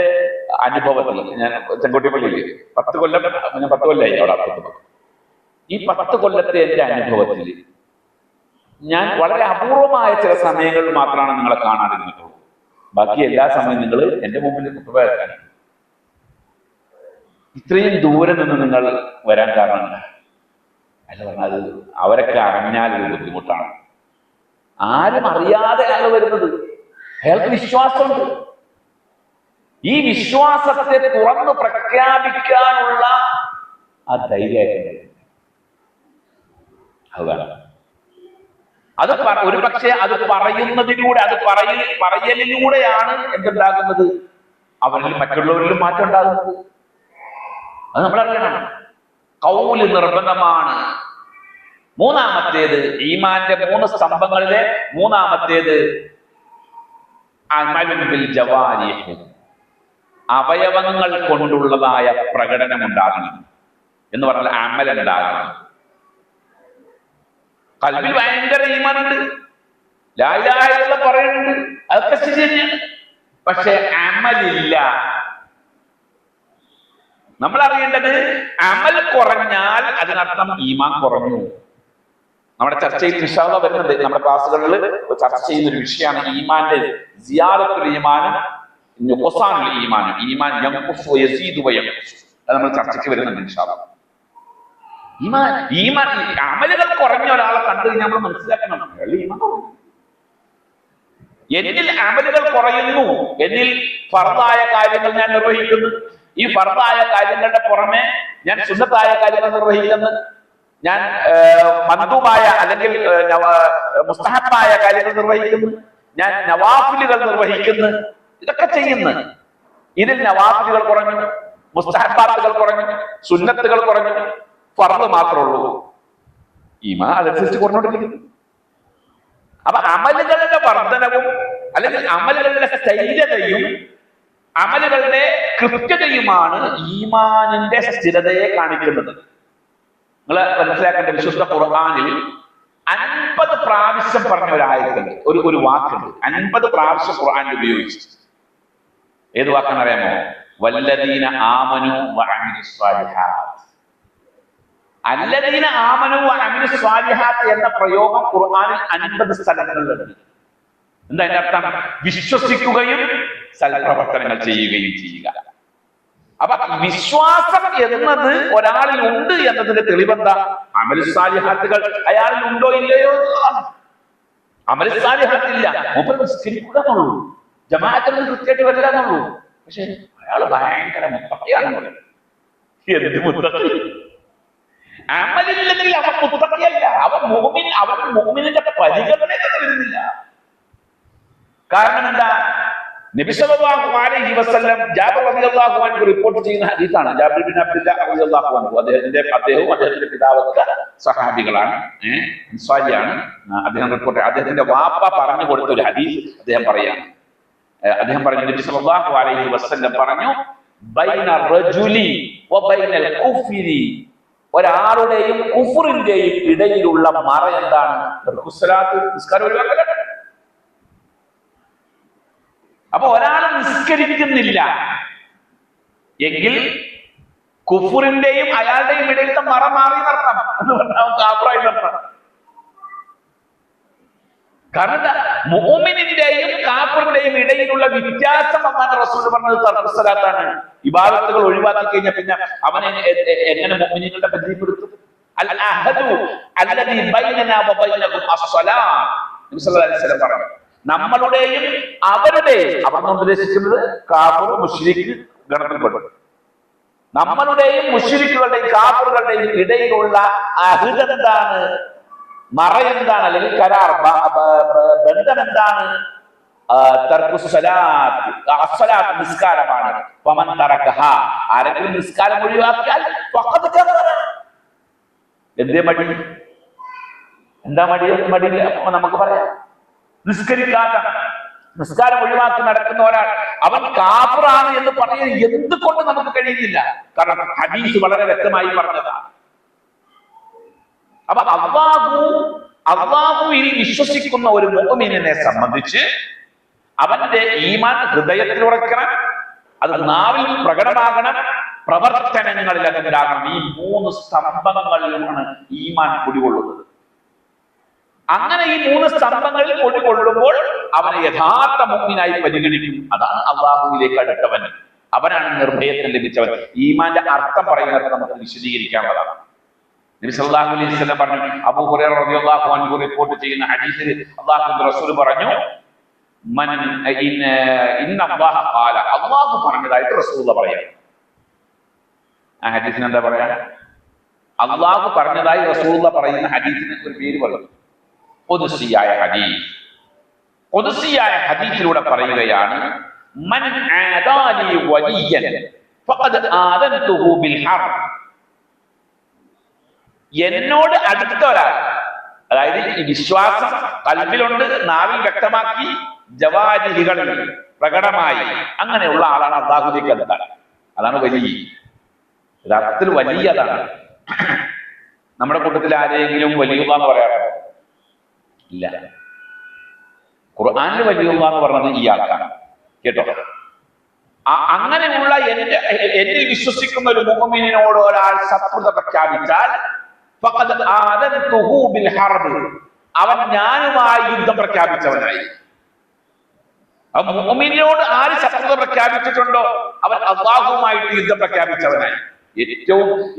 അനുഭവത്തിൽ, ഞാൻ ചെങ്കോട്ടിപ്പള്ളിയിൽ 10 കൊല്ലമായി അവിടെ. ഈ 10 കൊല്ലത്തെ എന്റെ അനുഭവത്തിൽ ഞാൻ വളരെ അപൂർവമായ ചില സമയങ്ങളിൽ മാത്രമാണ് നിങ്ങളെ കാണാതിരുന്നിട്ടുള്ളൂ. ബാക്കി എല്ലാ സമയവും നിങ്ങൾ എന്റെ മുമ്പിൽ ഖുത്ബ കേൾക്കാനാണ്. ഇത്രയും ദൂരെ നിന്ന് നിങ്ങൾ വരാൻ കാരണം അല്ല പറഞ്ഞത്, അവരൊക്കെ അറിഞ്ഞാൽ ഒരു ബുദ്ധിമുട്ടാണ്. ആരും അറിയാതെ അയാൾ വരുന്നത്. അയാൾക്ക് വിശ്വാസമുണ്ട്. ഈ വിശ്വാസത്തെ തുറന്ന് പ്രഖ്യാപിക്കാനുള്ള ആ ധൈര്യമായിട്ട് അത് വേണം. അത് ഒരു പക്ഷേ അത് പറയുന്നതിലൂടെ, അത് പറയലിലൂടെയാണ് എന്തുണ്ടാകുന്നത്? അവരിലും മറ്റുള്ളവരിലും മാറ്റം ഉണ്ടാകുന്നത്. അത് നമ്മളറിയണം. ഖൗല് നിർബന്ധമാണ്. മൂന്നാമത്തേത്, ഈമാന്റെ 3 സ്തംഭങ്ങളിലെ മൂന്നാമത്തേത് അമലുൻ ബിൽ ജവാരിഹ്, അവയവങ്ങൾ കൊണ്ടുള്ളതായ പ്രകടനം ഉണ്ടാകണം എന്ന് പറഞ്ഞാൽ അമൽ ഉണ്ടാകണം. ഖൽബിൽ ഭയങ്കര ഈമാനുണ്ട്, ലാ ഇലാഹ ഇല്ലല്ലാഹ് പറയുന്നുണ്ട്, അതൊക്കെ ശരി തന്നെയാണ്. പക്ഷെ അമലില്ല. നമ്മൾ അറിയേണ്ടത്, അമൽ കുറഞ്ഞാൽ അതിനർത്ഥം ഈമാൻ കുറഞ്ഞു. നമ്മുടെ ചർച്ചയിൽ ഇൻഷാ അല്ലാഹ് വരുന്നുണ്ട്. നമ്മുടെ ക്ലാസ്സുകളിൽ ചർച്ച ചെയ്യുന്ന ഒരു വിഷയമാണ് ഈമാന്റെ സിയാദത്തുൽ ഈമാനും നുഖ്സാനുൽ ഈമാനും. ഈമാൻ യൻഖുസു വയസീദു വയൻഖുസു. അത് നമ്മൾ ചർച്ചയ്ക്ക് വരുന്നുണ്ട് ഇൻഷാ അല്ലാഹ്. ഈമാൻ അമലുകൾ കുറഞ്ഞ ഒരാളെ കണ്ടു കഴിഞ്ഞാൽ നമ്മൾ മനസ്സിലാക്കണം, ഈമാൻ കുറഞ്ഞു. എന്നിൽ അമലുകൾ കുറയുന്നു, എന്നിൽ ഫർദായ കാര്യങ്ങൾ ഞാൻ നിർവഹിക്കുന്നു, ഈ ഫർദായ കാര്യങ്ങളുടെ പുറമെ ഞാൻ സുന്നത്തായ കാര്യങ്ങൾ നിർവഹിക്കുന്നു, ഞാൻ മന്ദൂബായ അല്ലെങ്കിൽ മുസ്തഹബായ കാര്യങ്ങൾ നിർവഹിക്കുന്നു, ഞാൻ നവാഫിലുകൾ നിർവഹിക്കുന്നു, ഇതൊക്കെ ചെയ്യുന്നു. ഇതിൽ നവാഫിലുകൾ കുറഞ്ഞു, മുസ്തഹബാത്തുകൾ കുറഞ്ഞു, സുന്നത്തുകൾ കുറഞ്ഞു, ഫർദ് മാത്രമേ ഉള്ളൂ. ഈമാൻ അതനുസരിച്ച് കുറഞ്ഞുകൊണ്ടിരിക്കുന്നു. അപ്പൊ അമലുകളുടെ വർധനവും അല്ലെങ്കിൽ അമലുകളുടെ സ്ഥൈര്യതയും അമലുകളുടെ കൃത്യതയുമാണ് ഈമാനിന്റെ സ്ഥിരതയെ കാണിക്കുന്നത്. നിങ്ങൾ മനസ്സിലാക്കേണ്ട, വിശുദ്ധ ഖുർആനിൽ 50 പ്രാവശ്യം പറഞ്ഞ ഒരായത്തുണ്ട്, ഒരു വാക്കുണ്ട്. 50 പ്രാവശ്യം ഖുർആനിൽ ഉപയോഗിച്ചു. ഏത് വാക്കാണ് അറിയാമോ? വല്ലദീന ആമനു വഅമിലുസ് സ്വാലിഹാത്ത്. അല്ലദീന ആമനു വഅമിലുസ് സ്വാലിഹാത്ത് എന്ന പ്രയോഗം ഖുർആനിൽ 50 സ്ഥലങ്ങളിലുണ്ട്. എന്താ അതിന്റെ അർത്ഥം? വിശ്വസിക്കുകയും സൽപ്രവർത്തനങ്ങൾ ചെയ്യുകയും ചെയ്യുക. അപ്പൊ വിശ്വാസം എന്നത് ഒരാളിൽ ഉണ്ട് എന്നതിന്റെ തെളിവെന്താ? അമലുസ് സാലിഹാത്തുകൾ അയാളിൽ ഉണ്ടോ ഇല്ലയോ? അമലുസ് സാലിഹാത്ത് ഇല്ല, മൂപ്പർ നിസ്കരിക്കുക എന്നുള്ളൂ, ജമാഅത്തിൽ കൃത്യമായിട്ട് വരില്ല എന്നുള്ളൂ. പക്ഷെ അയാൾ ഭയങ്കര മുത്തഖിയാണ്. എന്ത് മുത്തഖി? അമലില്ലെങ്കിൽ അവൻ മുത്തഖിയല്ല, അവൻ മുഅ്മിനിന്റെ പരിഗണനയിൽ വരുന്നില്ല. കാരണം എന്താ? നബി സല്ലല്ലാഹു അലൈഹി വസല്ലം ജാബിർ റളിയല്ലാഹു അൻഹു റിപ്പോർട്ട് ചെയ്യുന്ന ഹദീസാണ്. ജാബിർ ബിൻ അബ്ദുല്ലാഹ് റളിയല്ലാഹു അൻഹു, അദ്ദേഹവും അദ്ദേഹത്തിന്റെ പിതാവൊക്കെ സഹാബികളാണ്, അൻസാരിയാണ്. അദ്ദേഹത്തിന്റെ വാപ്പ പറഞ്ഞു കൊടുത്ത ഒരു ഹദീസ് അദ്ദേഹം പറയാണ്. അദ്ദേഹം പറഞ്ഞു, നബി സല്ലല്ലാഹു അലൈഹി വസല്ലം പറഞ്ഞു, ബൈന റജുലി വബൈനൽ കുഫ്രി ഒരാളുടെയും കുഫറിന്റെയും ഇടയിലുള്ള മറ എന്താണ്? നിസ്കാരം ഒഴിവാക്കലാണ്. അപ്പൊ ഒരാൾ നിസ്കരിക്കുന്നില്ല എങ്കിൽ കുഫറിന്റെയും അയാളുടെയും ഇടയിലത്തെ മറ മാറി നടത്താം എന്ന് പറഞ്ഞാൽ കാഫറായി നടത്താം. കാരണം മുഅ്മിനിന്റെയും കാഫിറിന്റെയും ഇടയിലുള്ള വ്യത്യാസം അല്ലാഹു റസൂൽ പറഞ്ഞത് തർക്കുസ്സലാത്താണ്. ഇബാദത്തുകൾ ഒഴിവാക്കി കഴിഞ്ഞാൽ പിന്നെ അവനെ എങ്ങനെ മുഅ്മിനീങ്ങളുടെ പരിചയപ്പെടുത്തും? അൽ അഹദു അല്ലദീ ബൈനനാ വബൈനഹും അസ്സലാത്ത്. നബി സല്ലല്ലാഹു അലൈഹി വസല്ലം പറഞ്ഞു, നമ്മളുടെയും അവരുടെയും, അവർ ഉദ്ദേശിക്കുന്നത് കാഫിർ മുശ്രിക്ക് ഗണത്തിൽപ്പെടും, നമ്മളുടെയും മുശ്രിക്കുകളുടെയും കാഫിറുകളുടെയും ഇടയിലുള്ള അഹദ് എന്താണ്? മറ എന്താണ്? അല്ലെങ്കിൽ കരാർ ബന്ധം എന്താണ്? നിസ്കാരമാണ്. ആരെങ്കിലും നിസ്കാരം ഒഴിവാക്കിയാൽ എന്തേ മടി? എന്താ മടി? നമുക്ക് പറയാം, നിസ്കരിക്കാത്ത, നിസ്കാരം ഒഴിവാക്കി നടക്കുന്ന ഒരാൾ അവൻ കാഫിറാണ് എന്ന് പറയാൻ എന്തുകൊണ്ട് നമുക്ക് കഴിയുന്നില്ല? കാരണം ഹദീസ് വളരെ വ്യക്തമായി പറഞ്ഞതാണ്. അപ്പൊ അല്ലാഹുവിൽ വിശ്വസിക്കുന്ന ഒരു മുഅ്മിനിനെ സംബന്ധിച്ച് അവന്റെ ഈമാൻ ഹൃദയത്തിൽ ഉറക്കണം, അത് നാവിൽ പ്രകടമാകണം, പ്രവർത്തനങ്ങളിൽ അതുണ്ടാകണം. ഈ 3 സ്തംഭങ്ങളിലാണ് ഈമാൻ കുടികൊള്ളുന്നത്. അങ്ങനെ ഈ 3 സ്തംഭങ്ങളിൽ കുടികൊള്ളുമ്പോൾ അവനെ യഥാർത്ഥ മുഅ്മിനായി പരിഗണിക്കും. അതാണ് അല്ലാഹുവിലേക്ക് അടുത്തവൻ, അവനാണ് നിർഭയത്തിൽ ലഭിച്ചവൻ. ഈമാന്റെ അർത്ഥം പറയുന്നത് നമുക്ക് വിശദീകരിക്കാനുള്ളതാണ്. നബി സല്ലല്ലാഹു അലൈഹി വസല്ലം പറഞ്ഞു, അബൂ ഹുറൈറ റളിയല്ലാഹു അൻഹു റിപ്പോർട്ട് ചെയ്യുന്ന ഹദീസിൽ അല്ലാഹുവിന്റെ റസൂൽ പറഞ്ഞു, ഇന്നല്ലാഹ ഖാല, അല്ലാഹു പറഞ്ഞതായിട്ട് റസൂലുള്ളാഹി പറയുന്നു. ആ ഹദീസിന് എന്താ പറയാ? അല്ലാഹു പറഞ്ഞതായി റസൂലുള്ളാഹി പറയുന്ന ഹദീസിന് ഒരു പേര് പറയും, ഖുദ്സിയായ ഹദീസ്. ഖുദ്സിയായ ഹദീസിലൂടെ പറയുകയാണ്, മൻ ആദാലി വലിയൻ ഫഖദ് ആദൻതുഹു ബിൽ ഹർബ്. എന്നോട് അടുത്ത ഒരാൾ, അതായത് ഈ വിശ്വാസം കൽബിലുണ്ട്, നാവിൽ വ്യക്തമാക്കി, ജവാരിഹികളിൽ പ്രകടമായി, അങ്ങനെയുള്ള ആളാണ് അല്ലാഹുവിലേക്ക് അടുത്താൽ. അതാണ് വലിയ. യഥാർത്ഥത്തിൽ വലിയ അതാണ്. നമ്മുടെ കൂട്ടത്തിൽ ആരെങ്കിലും വലിയുള്ള എന്ന് പറയാറുണ്ടോ? ഇല്ല. ഖുർആനിൽ വലിയുള്ള എന്ന് പറഞ്ഞത് ഈ ആൾക്കാണ് കേട്ടോ. അങ്ങനെയുള്ള എന്നിൽ വിശ്വസിക്കുന്ന ഒരു മുഅ്മിനോട് ഒരാൾ ശത്രുത പ്രഖ്യാപിച്ചാൽ അവൻ ഞാനുമായി യുദ്ധം പ്രഖ്യാപിച്ചവനായി. മുഅ്മിനോട് ആര് ശത്രുത പ്രഖ്യാപിച്ചിട്ടുണ്ടോ അവൻ അല്ലാഹുവുമായിട്ട് യുദ്ധം പ്രഖ്യാപിച്ചവനായി.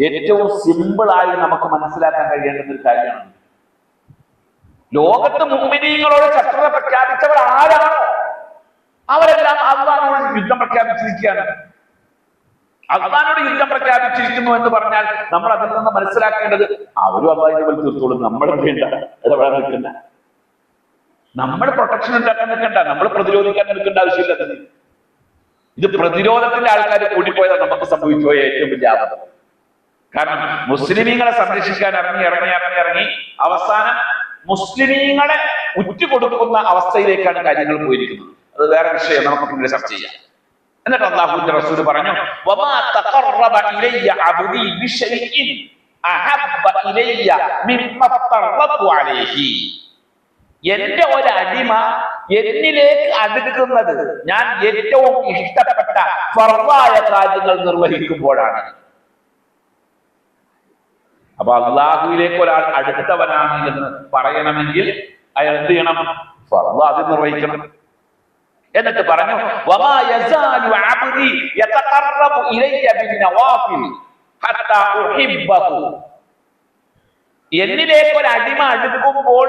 ഏറ്റവും സിമ്പിളായി നമുക്ക് മനസ്സിലാക്കാൻ കഴിയേണ്ടുന്ന ഒരു കാര്യമാണ്, ലോകത്ത് മുഅ്മിനീങ്ങളോട് ശത്രുത പ്രഖ്യാപിച്ചവർ ആരാണോ അവരെല്ലാം അല്ലാഹുവോട് യുദ്ധം പ്രഖ്യാപിച്ചിരിക്കുകയാണ്. അല്ലാഹുവോട് യുദ്ധം പ്രഖ്യാപിച്ചിരിക്കുന്നു എന്ന് പറഞ്ഞാൽ നമ്മൾ അതിൽ നിന്ന് മനസ്സിലാക്കേണ്ടത് അവരും അല്ലാഹുവിനെ പോലെ തീർത്തോളും, നമ്മൾ വേണ്ട ഇടപെടാൻ നിൽക്കണ്ട, നമ്മൾ പ്രൊട്ടക്ഷൻ ഉണ്ടാക്കാൻ നിൽക്കണ്ട, നമ്മൾ പ്രതിരോധിക്കാൻ നിൽക്കേണ്ട ആവശ്യമില്ല. ഇത് പ്രതിരോധത്തിന്റെ ആൾക്കാർ കൂടിപ്പോയതാണ് നമുക്ക് സംഭവിച്ചു പോയ ഏറ്റവും വലിയ ആപത്ത്. കാരണം മുസ്ലിമീങ്ങളെ സംരക്ഷിക്കാൻ ഇറങ്ങി അവസാനം മുസ്ലിമീങ്ങളെ ഉറ്റുകൊടുക്കുന്ന അവസ്ഥയിലേക്കാണ് കാര്യങ്ങൾ പോയിരിക്കുന്നത്. അത് വേറെ വിഷയം, നമുക്ക് പിന്നീട് ചർച്ച ചെയ്യാം. എന്നിട്ട് അല്ലാഹുവിന്റെ റസൂൽ പറഞ്ഞു, വമാ തഖറബ ഇലയ്യ അബ്ദി ബിശൈഇൻ അഹബ്ബ ഇലയ്യ മിമ്മ തഖറബതു അലൈഹി. എന്റെ ഒരു അടിമ എന്നിലേക്ക് അടുക്കുന്നത് ഞാൻ ഏറ്റവും ഇഷ്ടപ്പെട്ട ഫർളായ കാര്യങ്ങൾ നിർവഹിക്കുമ്പോഴാണ്. അപ്പൊ അല്ലാഹുവിലേക്ക് ഒരാൾ അടുത്തവനാണ് എന്ന് പറയണമെങ്കിൽ അയാൾ എന്ത് ചെയ്യണം? ഫർള് ആദ്യം നിർവഹിക്കണം. എന്നിട്ട് പറഞ്ഞു, വമാ യസാലു അബ്ദി യതഖറബു ഇലയ്യ ബിന്നവാഫിൽ ഹത്താ ഉഹിബ്ബഹു. എന്നിലേക്ക് ഒരു അടിമ അടുക്കുമ്പോൾ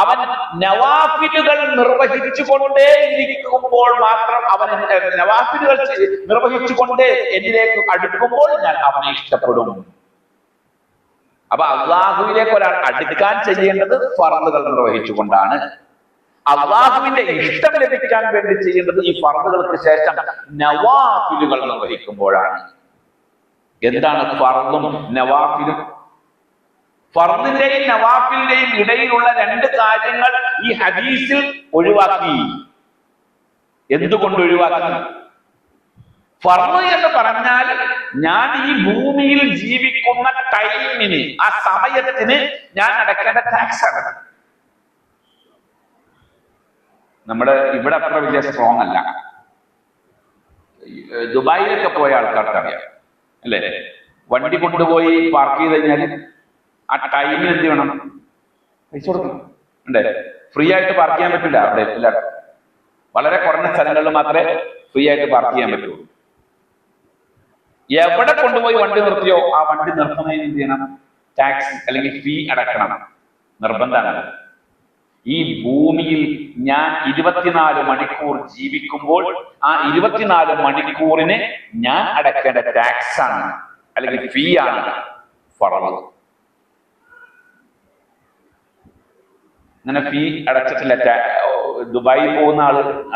അവൻ നവാഫിലുകൾ നിർവഹിച്ചുകൊണ്ടേ ഇരിക്കുമ്പോൾ മാത്രം, അവൻ നവാഫിലുകൾ നിർവഹിച്ചുകൊണ്ടേ എന്നിലേക്ക് അടുക്കുമ്പോൾ ഞാൻ അവനെ ഇഷ്ടപ്പെടും. അപ്പൊ അല്ലാഹുവിലേക്ക് ഒരാൾ അടുക്കാൻ ചെയ്യേണ്ടത് ഫർളുകൾ നിർവഹിച്ചുകൊണ്ടാണ്. അല്ലാഹുവിന്റെ ഇഷ്ടം ലഭിക്കാൻ വേണ്ടി ചെയ്യേണ്ടത് ഈ ഫർളുകൾക്ക് ശേഷം നവാഫിലുകൾ നിർവഹിക്കുമ്പോഴാണ്. എന്താണ് ഫർളും നവാഫിലും? ഫർദിന്റെയും നവാഫിലിന്റെയും ഇടയിലുള്ള 2 കാര്യങ്ങൾ ഈ ഹദീസിൽ ഒഴിവാക്കി. എന്തുകൊണ്ട് ഒഴിവാക്കി? ഫർള് എന്ന് പറഞ്ഞാൽ ഞാൻ ഈ ഭൂമിയിൽ ജീവിക്കുന്ന ടൈമിന്, ആ സമയത്തിന് ഞാൻ അടയ്ക്കേണ്ട ടാക്സ് ആണ്. നമ്മുടെ ഇവിടെ അത്ര വലിയ സ്ട്രോങ് അല്ല. ദുബായിലൊക്കെ പോയ ആൾക്കാർക്ക് അറിയാം അല്ലേ? വണ്ടി കൊണ്ടുപോയി പാർക്ക് ചെയ്ത് കഴിഞ്ഞാൽ ആ ടൈമിന് എന്ത് വേണം? പൈസ കൊടുക്കണം അല്ലേ? ഫ്രീ ആയിട്ട് പാർക്ക് ചെയ്യാൻ പറ്റില്ല അവിടെ എല്ലായിടത്തും. വളരെ കുറഞ്ഞ സ്ഥലങ്ങളിൽ മാത്രമേ ഫ്രീ ആയിട്ട് പാർക്ക് ചെയ്യാൻ പറ്റുള്ളൂ. എവിടെ കൊണ്ടുപോയി വണ്ടി നിർത്തിയോ ആ വണ്ടി നിർത്തുന്നതിന് എന്ത് ചെയ്യണം? ടാക്സ് അല്ലെങ്കിൽ ഫീ അടക്കണം, നിർബന്ധമാണ്. ഈ ഭൂമിയിൽ ഞാൻ 24 മണിക്കൂർ ജീവിക്കുമ്പോൾ ആ 24 മണിക്കൂറിന് ഞാൻ അടക്കേണ്ട ടാക്സ് ആണ് അല്ലെങ്കിൽ ഫീ ആണ് ഫർള്. അങ്ങനെ ഫീ അടച്ചിട്ടില്ല. ദുബായി പോകുന്ന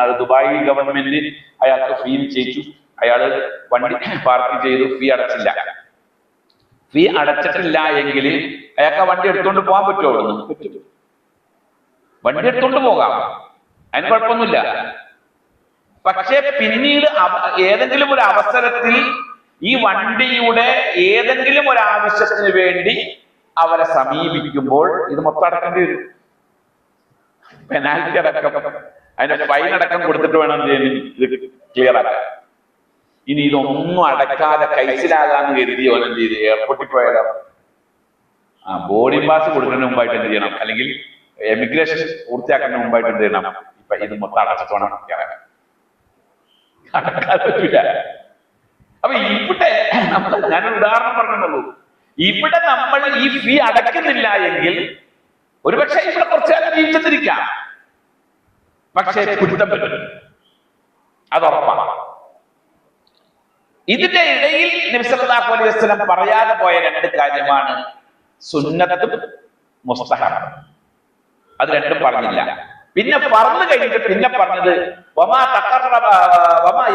ആള് ദുബായ് ഗവൺമെന്റ് അയാൾക്ക് ഫീ ചെയ്യിച്ചു. അയാള് വണ്ടി പാർക്ക് ചെയ്തു, ഫീ അടച്ചില്ല. ഫീ അടച്ചിട്ടില്ല എങ്കിൽ അയാൾക്ക് വണ്ടി എടുത്തുകൊണ്ട് പോകാൻ പറ്റുമോ? പറ്റും, വണ്ടി എടുത്തുകൊണ്ട് പോകാം, അതിന് കുഴപ്പമൊന്നുമില്ല. പക്ഷെ പിന്നീട് ഏതെങ്കിലും ഒരു അവസരത്തിൽ ഈ വണ്ടിയുടെ ഏതെങ്കിലും ഒരു ആവശ്യത്തിന് വേണ്ടി അവരെ സമീപിക്കുമ്പോൾ ഇത് മൊത്തം അടക്കേണ്ടി വരും. പെനാൽറ്റി അടക്കം, അതിന്റെ ഫൈൻ അടക്കം കൊടുത്തിട്ട് വേണം ഇത് ക്ലിയർ ആക്കാൻ. ഇനി ഇതൊന്നും അടക്കാതെ കൈസിലാകാന്ന് കരുതിയോ എന്ത് ചെയ്ത് എയർപോർട്ടിൽ പോയാലോ? ബോർഡിംഗ് പാസ് കൊടുക്കുന്നതിന് മുമ്പായിട്ട് എന്ത് ചെയ്യണം? അല്ലെങ്കിൽ എമിഗ്രേഷൻ പൂർത്തിയാക്കുന്നതിന് മുമ്പായിട്ട് എന്ത് ചെയ്യണം? ഇപ്പൊ ഇത് മൊത്തം അടച്ചിട്ട് വേണം അടക്കാൻ പറ്റില്ല. അപ്പൊ ഇവിടെ നമ്മൾ, ഞാനൊരു ഉദാഹരണം പറഞ്ഞുള്ളൂ, ഇവിടെ നമ്മൾ ഈ ഫീ അടയ്ക്കുന്നില്ല എങ്കിൽ ഒരുപക്ഷെ ഇവിടെ കുറച്ചു കാലം ജീവിച്ചിരിക്കാം, പക്ഷേ കുറ്റം പറ്റും, അതുറപ്പാണ്. ഇതിന്റെ ഇടയിൽ നബി സല്ലല്ലാഹു അലൈഹി വസല്ലം പറയാതെ പോയ 2 കാര്യമാണ് സുന്നത്തും മുസ്തഹബും. അത് രണ്ടും പറഞ്ഞില്ല. പിന്നെ ഫർള് കഴിഞ്ഞിട്ട് പിന്നെ പറഞ്ഞത് വമാ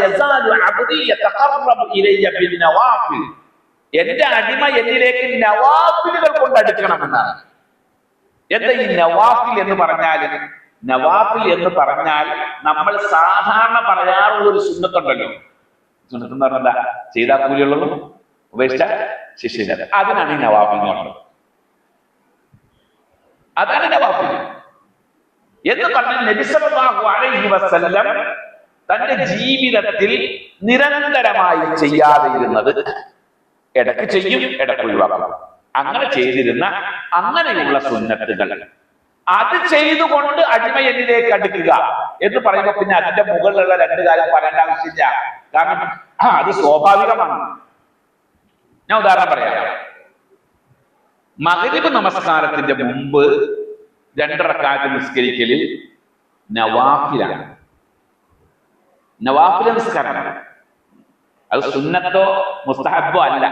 യസാലു അബ്ദി യതഖറബു ഇലയ്യ ബിന്നവാഫിൽ, എന്റെ അടിമ എന്നിലേക്ക് നവാഫിലുകൾ കൊണ്ട് അടുക്കണമെന്നാണ്. എന്താ ഈ നവാഫിൽ എന്ന് പറഞ്ഞാൽ? നവാഫിൽ എന്ന് പറഞ്ഞാൽ നമ്മൾ സാധാരണ പറയാറുള്ള ഒരു സുന്നത്തുണ്ടല്ലോ. സുന്നത്ത് എന്ന് പറഞ്ഞാൽ എന്താ? ചെയ്താൽ കൂലിയുള്ളതും ഉപേക്ഷിച്ച ശിക്ഷയില്ല. അതിനാണ് ഈ നവാഫിൽ എന്ന് പറഞ്ഞത്. അതാണ് നവാഫിൽ എന്ന് പറഞ്ഞാൽ നബി സല്ലല്ലാഹു അലൈഹി വസല്ലം തന്റെ ജീവിതത്തിൽ നിരന്തരമായി ചെയ്യാതെ ഇരുന്നത്, ഇടയ്ക്ക് ചെയ്യും, ഇടയ്ക്ക് ഒഴിവാക്കും, അങ്ങനെ ചെയ്തിരുന്ന അങ്ങനെയുള്ള സുന്നത്തുകൾ, അത് ചെയ്തുകൊണ്ട് അടിമ എന്നിലേക്ക് അടുക്കുക എന്ന് പറയുമ്പോൾ പിന്നെ അതിന്റെ മുകളിലുള്ള 2 കാര്യം പറയേണ്ട ആവശ്യമില്ല. കാരണം അത് സ്വാഭാവികമാണ്. ഞാൻ ഉദാഹരണം പറയാം. മഗ്രിബ് നമസ്കാരത്തിന്റെ മുമ്പ് 2 റക്അത്ത് നിസ്കരിക്കല് നവാഫിലാണ്. നവാഫിൽ നിസ്കാരമാണ്. അത് സുന്നത്തോ മുസ്തഹബോ അല്ല,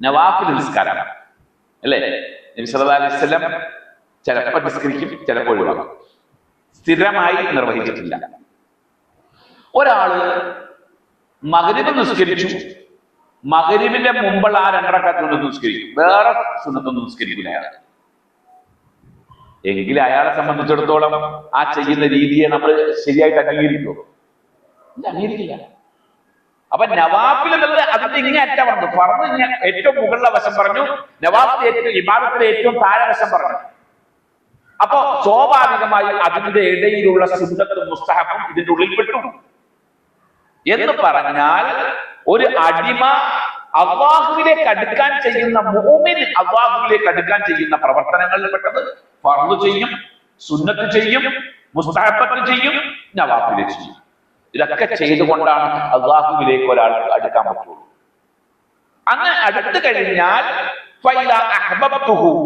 നവാഫിൽ നിസ്കാരമാണ് അല്ലേ? നബി സല്ലല്ലാഹു അലൈഹി വസല്ലം ചിലപ്പോൾ നിസ്കരിക്കും, ചിലപ്പോൾ ഒഴിവാക്കും, സ്ഥിരമായി നിർവഹിച്ചിട്ടില്ല. ഒരാള് മഗ്രിബ് നിസ്കരിച്ചു, മഗ്രിബിന്റെ മുമ്പുള്ള ആ 2 റക്അത്ത് കൊണ്ട് നിസ്കരിക്കും, വേറെ സുന്നത്തൊന്നും നിസ്കരിക്കില്ല അയാൾ. എങ്കിൽ അയാളെ സംബന്ധിച്ചിടത്തോളം ആ ചെയ്യുന്ന രീതിയെ നമ്മൾ ശരിയായിട്ട് അംഗീകരിക്കുമോ? അംഗീകരിക്കില്ല. അപ്പൊ നവാഫിൽ എന്നുള്ളത് അതിന്റെ ഇങ്ങനെ അറ്റ പറഞ്ഞു. ഫർള് ഏറ്റവും മുകളിലെ വശം പറഞ്ഞു, നവാഫിൽ ഏറ്റവും ഇബാദത്തിലെ ഏറ്റവും താഴെ വശം പറഞ്ഞു. അപ്പൊ സ്വാഭാവികമായി അതിന്റെ ഇടയിലുള്ള സുന്നത്തും മുസ്തഹബും ഇതിന്റെ ഉള്ളിൽ പെട്ടു എന്ന് പറഞ്ഞാൽ ഒരു അടിമ അല്ലാഹുവിലേക്ക് അടുക്കാൻ ചെയ്യുന്ന, മുഅ്മിൻ അല്ലാഹുവിലേക്ക് അടുക്കാൻ ചെയ്യുന്ന പ്രവർത്തനങ്ങളിൽ പെട്ടത് ഫർള് ചെയ്യും, സുന്നത്ത് ചെയ്യും, മുസ്തഹബത്ത് ചെയ്യും, നവാഫിൽ ചെയ്യും. ഇതൊക്കെ ചെയ്തുകൊണ്ടാണ് അല്ലാഹുവിലേക്ക് ഒരാൾക്ക് അടുക്കാൻ പറ്റുള്ളൂ. അങ്ങനെ അടുത്തു കഴിഞ്ഞാൽ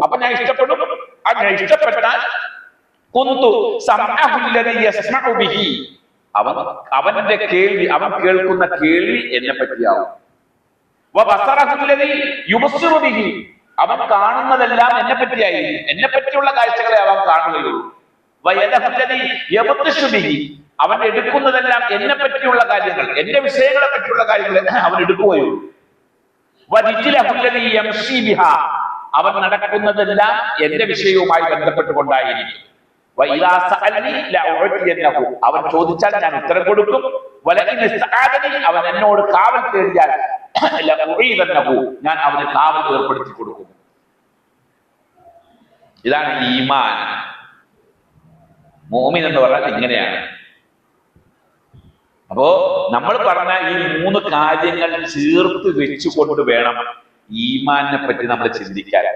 അപ്പൊ ഞാൻ ഇഷ്ടപ്പെടും. അങ്ങനെ ഇഷ്ടപ്പെട്ടാൽ അവന്റെ കേൾവി, അവൻ കേൾക്കുന്ന കേൾവി എന്നെ പറ്റിയാവും. അവൻ കാണുന്നതെല്ലാം എന്നെ പറ്റിയായിരിക്കും, എന്നെ പറ്റിയുള്ള കാഴ്ചകളെ അവൻ കാണുകയുള്ളൂ. അവൻ എടുക്കുന്നതെല്ലാം എന്നെ പറ്റിയുള്ള കാര്യങ്ങൾ, എന്റെ വിഷയങ്ങളെ പറ്റിയുള്ള കാര്യങ്ങൾ അവൻ എടുക്കുകയുള്ളൂ. അവൻ നടക്കുന്നതെല്ലാം എന്റെ വിഷയവുമായി ബന്ധപ്പെട്ടുകൊണ്ടായിരിക്കും. അവൻ ചോദിച്ചാൽ ഞാൻ ഉത്തരം കൊടുക്കും. അവൻ എന്നോട് കാവൽ തേടിയാൽ ഞാൻ അവന് കാവൽ ഏർപ്പെടുത്തി കൊടുക്കും. ഇതാണ് ഈമാൻ. മുഅ്മിൻ എന്ന് പറഞ്ഞാൽ ഇങ്ങനെയാണ്. അപ്പോ നമ്മൾ പറഞ്ഞ ഈ 3 കാര്യങ്ങൾ ചേർത്ത് വെച്ചുകൊണ്ട് വേണം ഈമാനിനെ പറ്റി നമ്മൾ ചിന്തിക്കാൻ.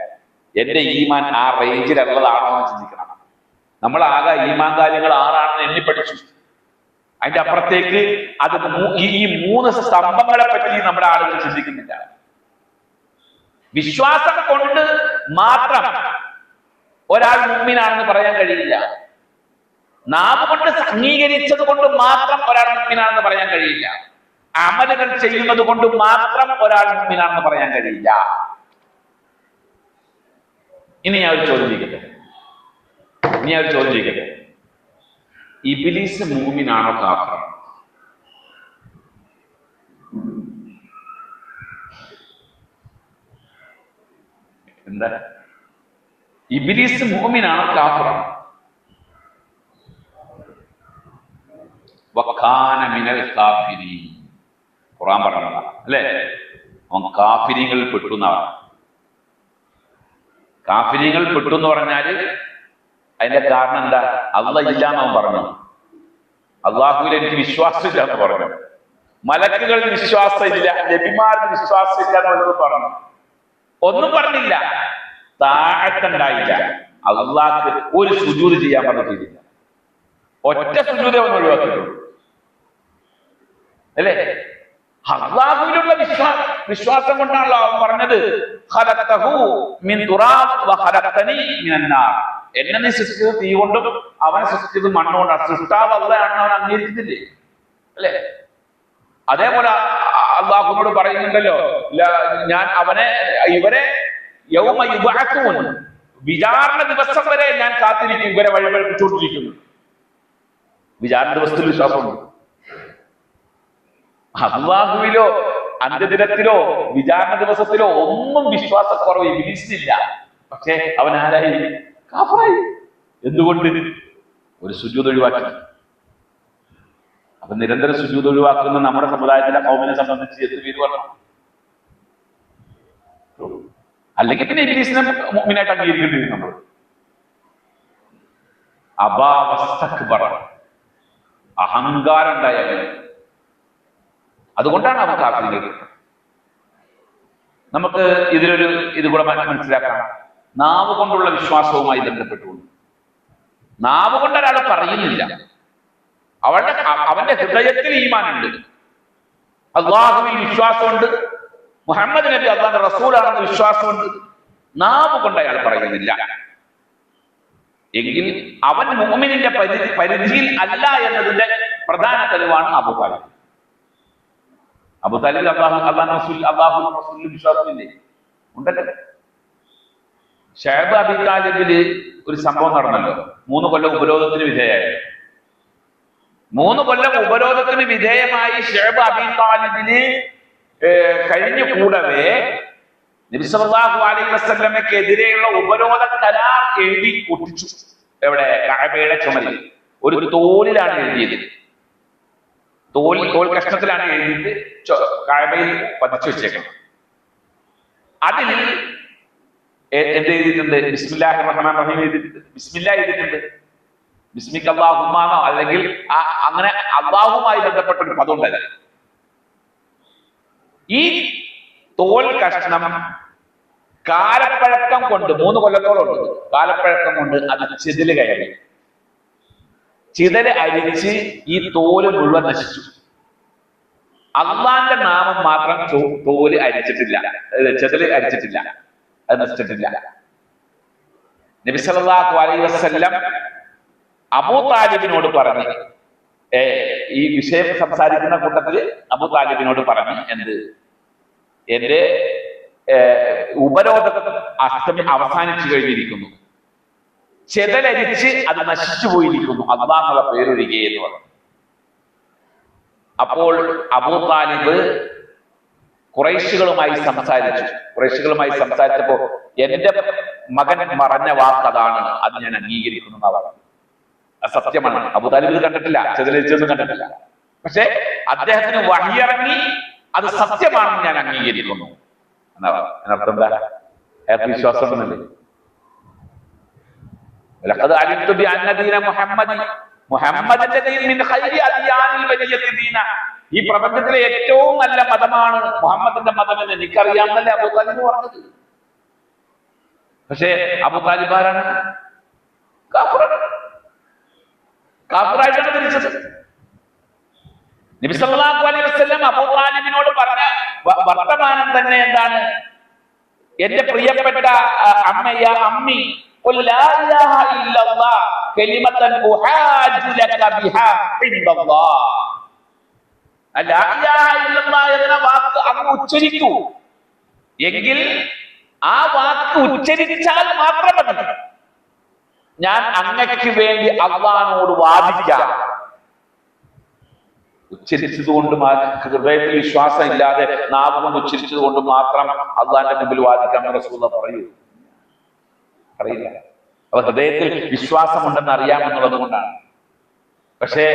എന്റെ ഈമാൻ ആ റേഞ്ചിലുള്ളതാണോ എന്ന് ചിന്തിക്കണം. നമ്മൾ ആകെ ഈമാൻ കാര്യങ്ങൾ 6 എണ്ണി പഠിച്ചു. അതിന്റെ അപ്പുറത്തേക്ക് അത് ഈ 3 സ്തംഭങ്ങളെ പറ്റി നമ്മുടെ ആളുകൾ ചിന്തിക്കുന്നില്ല. വിശ്വാസം കൊണ്ട് മാത്രം ഒരാൾ മുഅ്മിനാണെന്ന് പറയാൻ കഴിയില്ല. നാവ് കൊണ്ട് അംഗീകരിച്ചത് കൊണ്ട് മാത്രം ഒരാൾ മുഅ്മിനാണെന്ന് പറയാൻ കഴിയില്ല. അമലുകൾ ചെയ്യുന്നത് കൊണ്ട് മാത്രം ഒരാൾ മുഅ്മിനാണെന്ന് പറയാൻ കഴിയില്ല. ഇനി ഞാൻ ഒരു ചോദ്യം ചോദിക്കട്ടെ. ഇബ്ലീസ് മുഅ്മിനാണോ കാഫിറാണോ? എന്താ? ഇബ്ലീസ് മുഅ്മിനാണോ കാഫിറാണോ? വകാന മിനൽ കാഫിരീൻ. ഖുർആൻ പറഞ്ഞതാ അല്ലേ? അവൻ കാഫിരീങ്ങളിൽ പെട്ടു എന്നാണ്. കാഫിരീങ്ങളിൽ പെട്ടു എന്ന് പറഞ്ഞാല് അതിന്റെ കാരണം എന്താ? അള്ളാഹ് ഇല്ലാന്ന് അവൻ പറഞ്ഞു. അള്ളാഹുവിൽ എനിക്ക് വിശ്വാസമില്ല എന്ന് പറഞ്ഞു. മലക്കുകളിൽ വിശ്വാസമില്ല, നബിമാർക്ക് വിശ്വാസമില്ല എന്നുള്ളത് പറഞ്ഞു. ഒന്നും പറഞ്ഞില്ല. താഴത്തുണ്ടായില്ല. അള്ളാഹ്ക്ക് ഒരു സുജൂദ് ചെയ്യാൻ പറഞ്ഞിട്ടില്ല. ഒറ്റ സുജൂദേ അവൻ ഒഴിവാക്കിയിട്ടുള്ളൂ അല്ലേ? അള്ളാഹുവിലുള്ള വിശ്വാസം കൊണ്ടാണല്ലോ അവൻ പറഞ്ഞത് എന്നെ നീ സൃഷ്ടിച്ചത് തീ കൊണ്ടും അവനെ സൃഷ്ടിച്ചത് മണ്ണുകൊണ്ടാണ്. സൃഷ്ടാവ് അള്ളാഹയാണെന്ന് അവൻ അംഗീകരിക്കുന്നില്ലേ അല്ലേ? അതേപോലെ അള്ളാഹുവിനോട് പറയുന്നുണ്ടല്ലോ, ഞാൻ ഇവരെ യൗമ യുബഅസൂൻ, വിചാരണ ദിവസം വരെ ഞാൻ കാത്തിരിക്കും, ഇവരെ വഴിപഴിപ്പിച്ചുകൊണ്ടിരിക്കുന്നു. വിചാരണ ദിവസത്തിൽ വിശ്വാസമുണ്ട്. അള്ളാഹുവിലോ അന്ത്യദിനത്തിലോ വിചാരണ ദിവസത്തിലോ ഒന്നും വിശ്വാസക്കുറവ് ഇബ്ലീസിനില്ല. പക്ഷേ അവൻ ആരായി? കാഫിറായി. എന്തുകൊണ്ട്? ഒരു സുജൂദ് ഒഴിവാക്കി. അപ്പൊ നിരന്തരം സുജൂദ് ഒഴിവാക്കുന്ന നമ്മുടെ സമുദായത്തിലെ ഖൗമിനെ സംബന്ധിച്ച് എന്ത് പേര് പറഞ്ഞു? അല്ലെങ്കിൽ പിന്നെ ഇബ്ലീസിനെ മുഅ്മിനായിട്ട് അംഗീകരിക്കേണ്ടി വരും നമ്മൾ. അബാവസ്തക്ബറ, അഹങ്കാരം ഉണ്ടായവൻ. അതുകൊണ്ടാണ് അവൻ കാഫിർ. നമുക്ക് ഇത് കൂടെ മനസ്സിലാക്കാം. നാവ് കൊണ്ടുള്ള വിശ്വാസവുമായി ബന്ധപ്പെട്ടുകൊണ്ട് നാവ് കൊണ്ട് ഒരാൾ പറയുന്നില്ല, അവന്റെ ഹൃദയത്തിൽ ഈമാനുണ്ട്, അള്ളാഹുവിൽ വിശ്വാസമുണ്ട്, മുഹമ്മദ് നബി അള്ളാഹുവിന്റെ റസൂലാണെന്ന് വിശ്വാസമുണ്ട്. നാവ് കൊണ്ട് അയാൾ പറയുന്നില്ല എങ്കിൽ അവൻ മുഅ്മിനിന്റെ പരിധിയിൽ അല്ല എന്നതിന്റെ പ്രധാന തെളിവാണ് അബൂ താലിബ്. അബൂ താലിബ് അള്ളാഹു റസൂലിൽ വിശ്വാസമില്ലേ? ഉണ്ടല്ലോ. ഷുഐബ് അബീ താലിബില് ഒരു സംഭവം നടന്നല്ലോ. 3 കൊല്ലം ഉപരോധത്തിന് വിധേയമായി. 3 കൊല്ലം ഉപരോധത്തിന് വിധേയമായി ഷുഐബ് അബീ താലിബിന് കഴിഞ്ഞു കൂടവേ നബി സല്ലല്ലാഹു അലൈഹി വസല്ലമയ്ക്കെതിരെയുള്ള ഉപരോധ കരാർ എഴുതി ഒട്ടിച്ചു. എവിടെ? കഅബയുടെ ചുമരിൽ ഒരു തോലിലാണ് എഴുതിയത്. തോൽ കഷ്ണത്തിലാണ് എഴുതിയിട്ട് കഅബയിൽ പതിച്ചു വെച്ചേക്കണം. അതിൽ എന്ത് എഴുതിയിട്ടുണ്ട്? ബിസ്മില്ലാഹിർ റഹ്മാനിർ റഹീം എഴുതിയിട്ടുണ്ട്. ബിസ്മില്ലാ എഴുതിയിട്ടുണ്ട്. ബിസ്മിക അല്ലാഹുമ്മ, അല്ലെങ്കിൽ അങ്ങനെ അള്ളാഹുമായി ബന്ധപ്പെട്ട ഒരു പദം ഉണ്ടായിരുന്നു. ഈ തോൽ കഷ്ണം കാലപ്പഴക്കം കൊണ്ട് 3 കൊല്ലത്തോളം ഉണ്ട്. കാലപ്പഴക്കം കൊണ്ട് അത് ചിതല് കയറി, ചിതല് അരിച്ച് ഈ തോല് മുഴുവൻ നശിച്ചു. അള്ളാന്റെ നാമം മാത്രം തോല് അരിച്ചിട്ടില്ല, ചിതല് അരിച്ചിട്ടില്ല, അത് നശിച്ചിട്ടില്ല. നബി സല്ലല്ലാഹു അലൈഹി വസല്ലം അബൂ താലിബിനോട് പറഞ്ഞു, ഈ വിഷയം സംസാരിക്കുന്ന കൂട്ടത്തിൽ അബൂ താലിബിനോട് പറഞ്ഞു, എന്റെ ഉപരോധ അവസാനിച്ചു കഴിഞ്ഞിരിക്കുന്നു, ചെതലരിച്ച് അത് നശിച്ചു പോയിരിക്കുന്നു, അല്ലാഹ് എന്നുള്ള പേരൊഴികെ എന്ന് പറഞ്ഞു. അപ്പോൾ അബൂ താലിബ് ഖുറൈശികളുമായി സംസാരിച്ചപ്പോ എന്റെ മകൻ മറഞ്ഞ വാക്ക് അതാണ്, അത് ഞാൻ അംഗീകരിക്കുന്നു എന്നാണ്. സത്യമാണ്. അബൂ താലിബ് ഇത് കണ്ടിട്ടില്ല, ചെതലരിച്ചൊന്നും കണ്ടിട്ടില്ല. പക്ഷെ അദ്ദേഹത്തിന് വഹിയിറങ്ങി അത് സത്യമാണെന്ന് ഞാൻ അംഗീകരിക്കുന്നു എന്നാ അതിനർത്ഥം എന്താ? അയാൾക്ക് വിശ്വാസം ഒന്നുമില്ലേ? മുഹമ്മദിന്റെ ദീൻ മിൻ ഖൈരി അദിയാനിൽ ബരിയത്തി ദീന, ഈ പ്രപഞ്ചത്തിലെ ഏറ്റവും നല്ല മതമാണ് മുഹമ്മദിന്റെ മതം എന്ന് എനിക്കറിയാമെന്നല്ലേ അബൂ താലിബ് പറഞ്ഞത്. പക്ഷേ അബൂ താലിബ് ആരാണ്? കാഫിറായിട്ടാണ് തിരിച്ചത്. നബി സല്ലല്ലാഹു അലൈഹി വസല്ലം അബൂ താലിബിനോട് പറഞ്ഞ വർത്തമാനം തന്നെ എന്താണ്? എന്റെ പ്രിയപ്പെട്ട അമ്മയ അമ്മി ഖുൽ ലാ ഇലാഹ ഇല്ലല്ലാഹ് കലിമത്തൻ ഉഹാജു ലക ബിഹാ ഇൻദല്ലാഹ്. ലാ ഇലാഹ ഇല്ലല്ലാഹ് എന്ന വാക്ക് അങ്ങ് ഉച്ചരിക്കൂ, എങ്കിൽ ആ വാക്ക് ഉച്ചരിച്ചാൽ മാത്രം മതി ഞാൻ അങ്ങക്ക് വേണ്ടി അല്ലാഹുവോട് വാദിക്കാം. ഉച്ചരിച്ചത് കൊണ്ട് ഹൃദയത്തിൽ വിശ്വാസം ഇല്ലാതെ നാവ് കൊണ്ട് ഉച്ചരിച്ചത് കൊണ്ട് മാത്രം അള്ളാന്റെ മുമ്പിൽ വാദിക്കാൻ റസൂലുള്ളാഹി പറയൂ? അറിയില്ല. അപ്പൊ ഹൃദയത്തിൽ വിശ്വാസമുണ്ടെന്ന് അറിയാമെന്നുള്ളത് കൊണ്ടാണ്. പക്ഷേ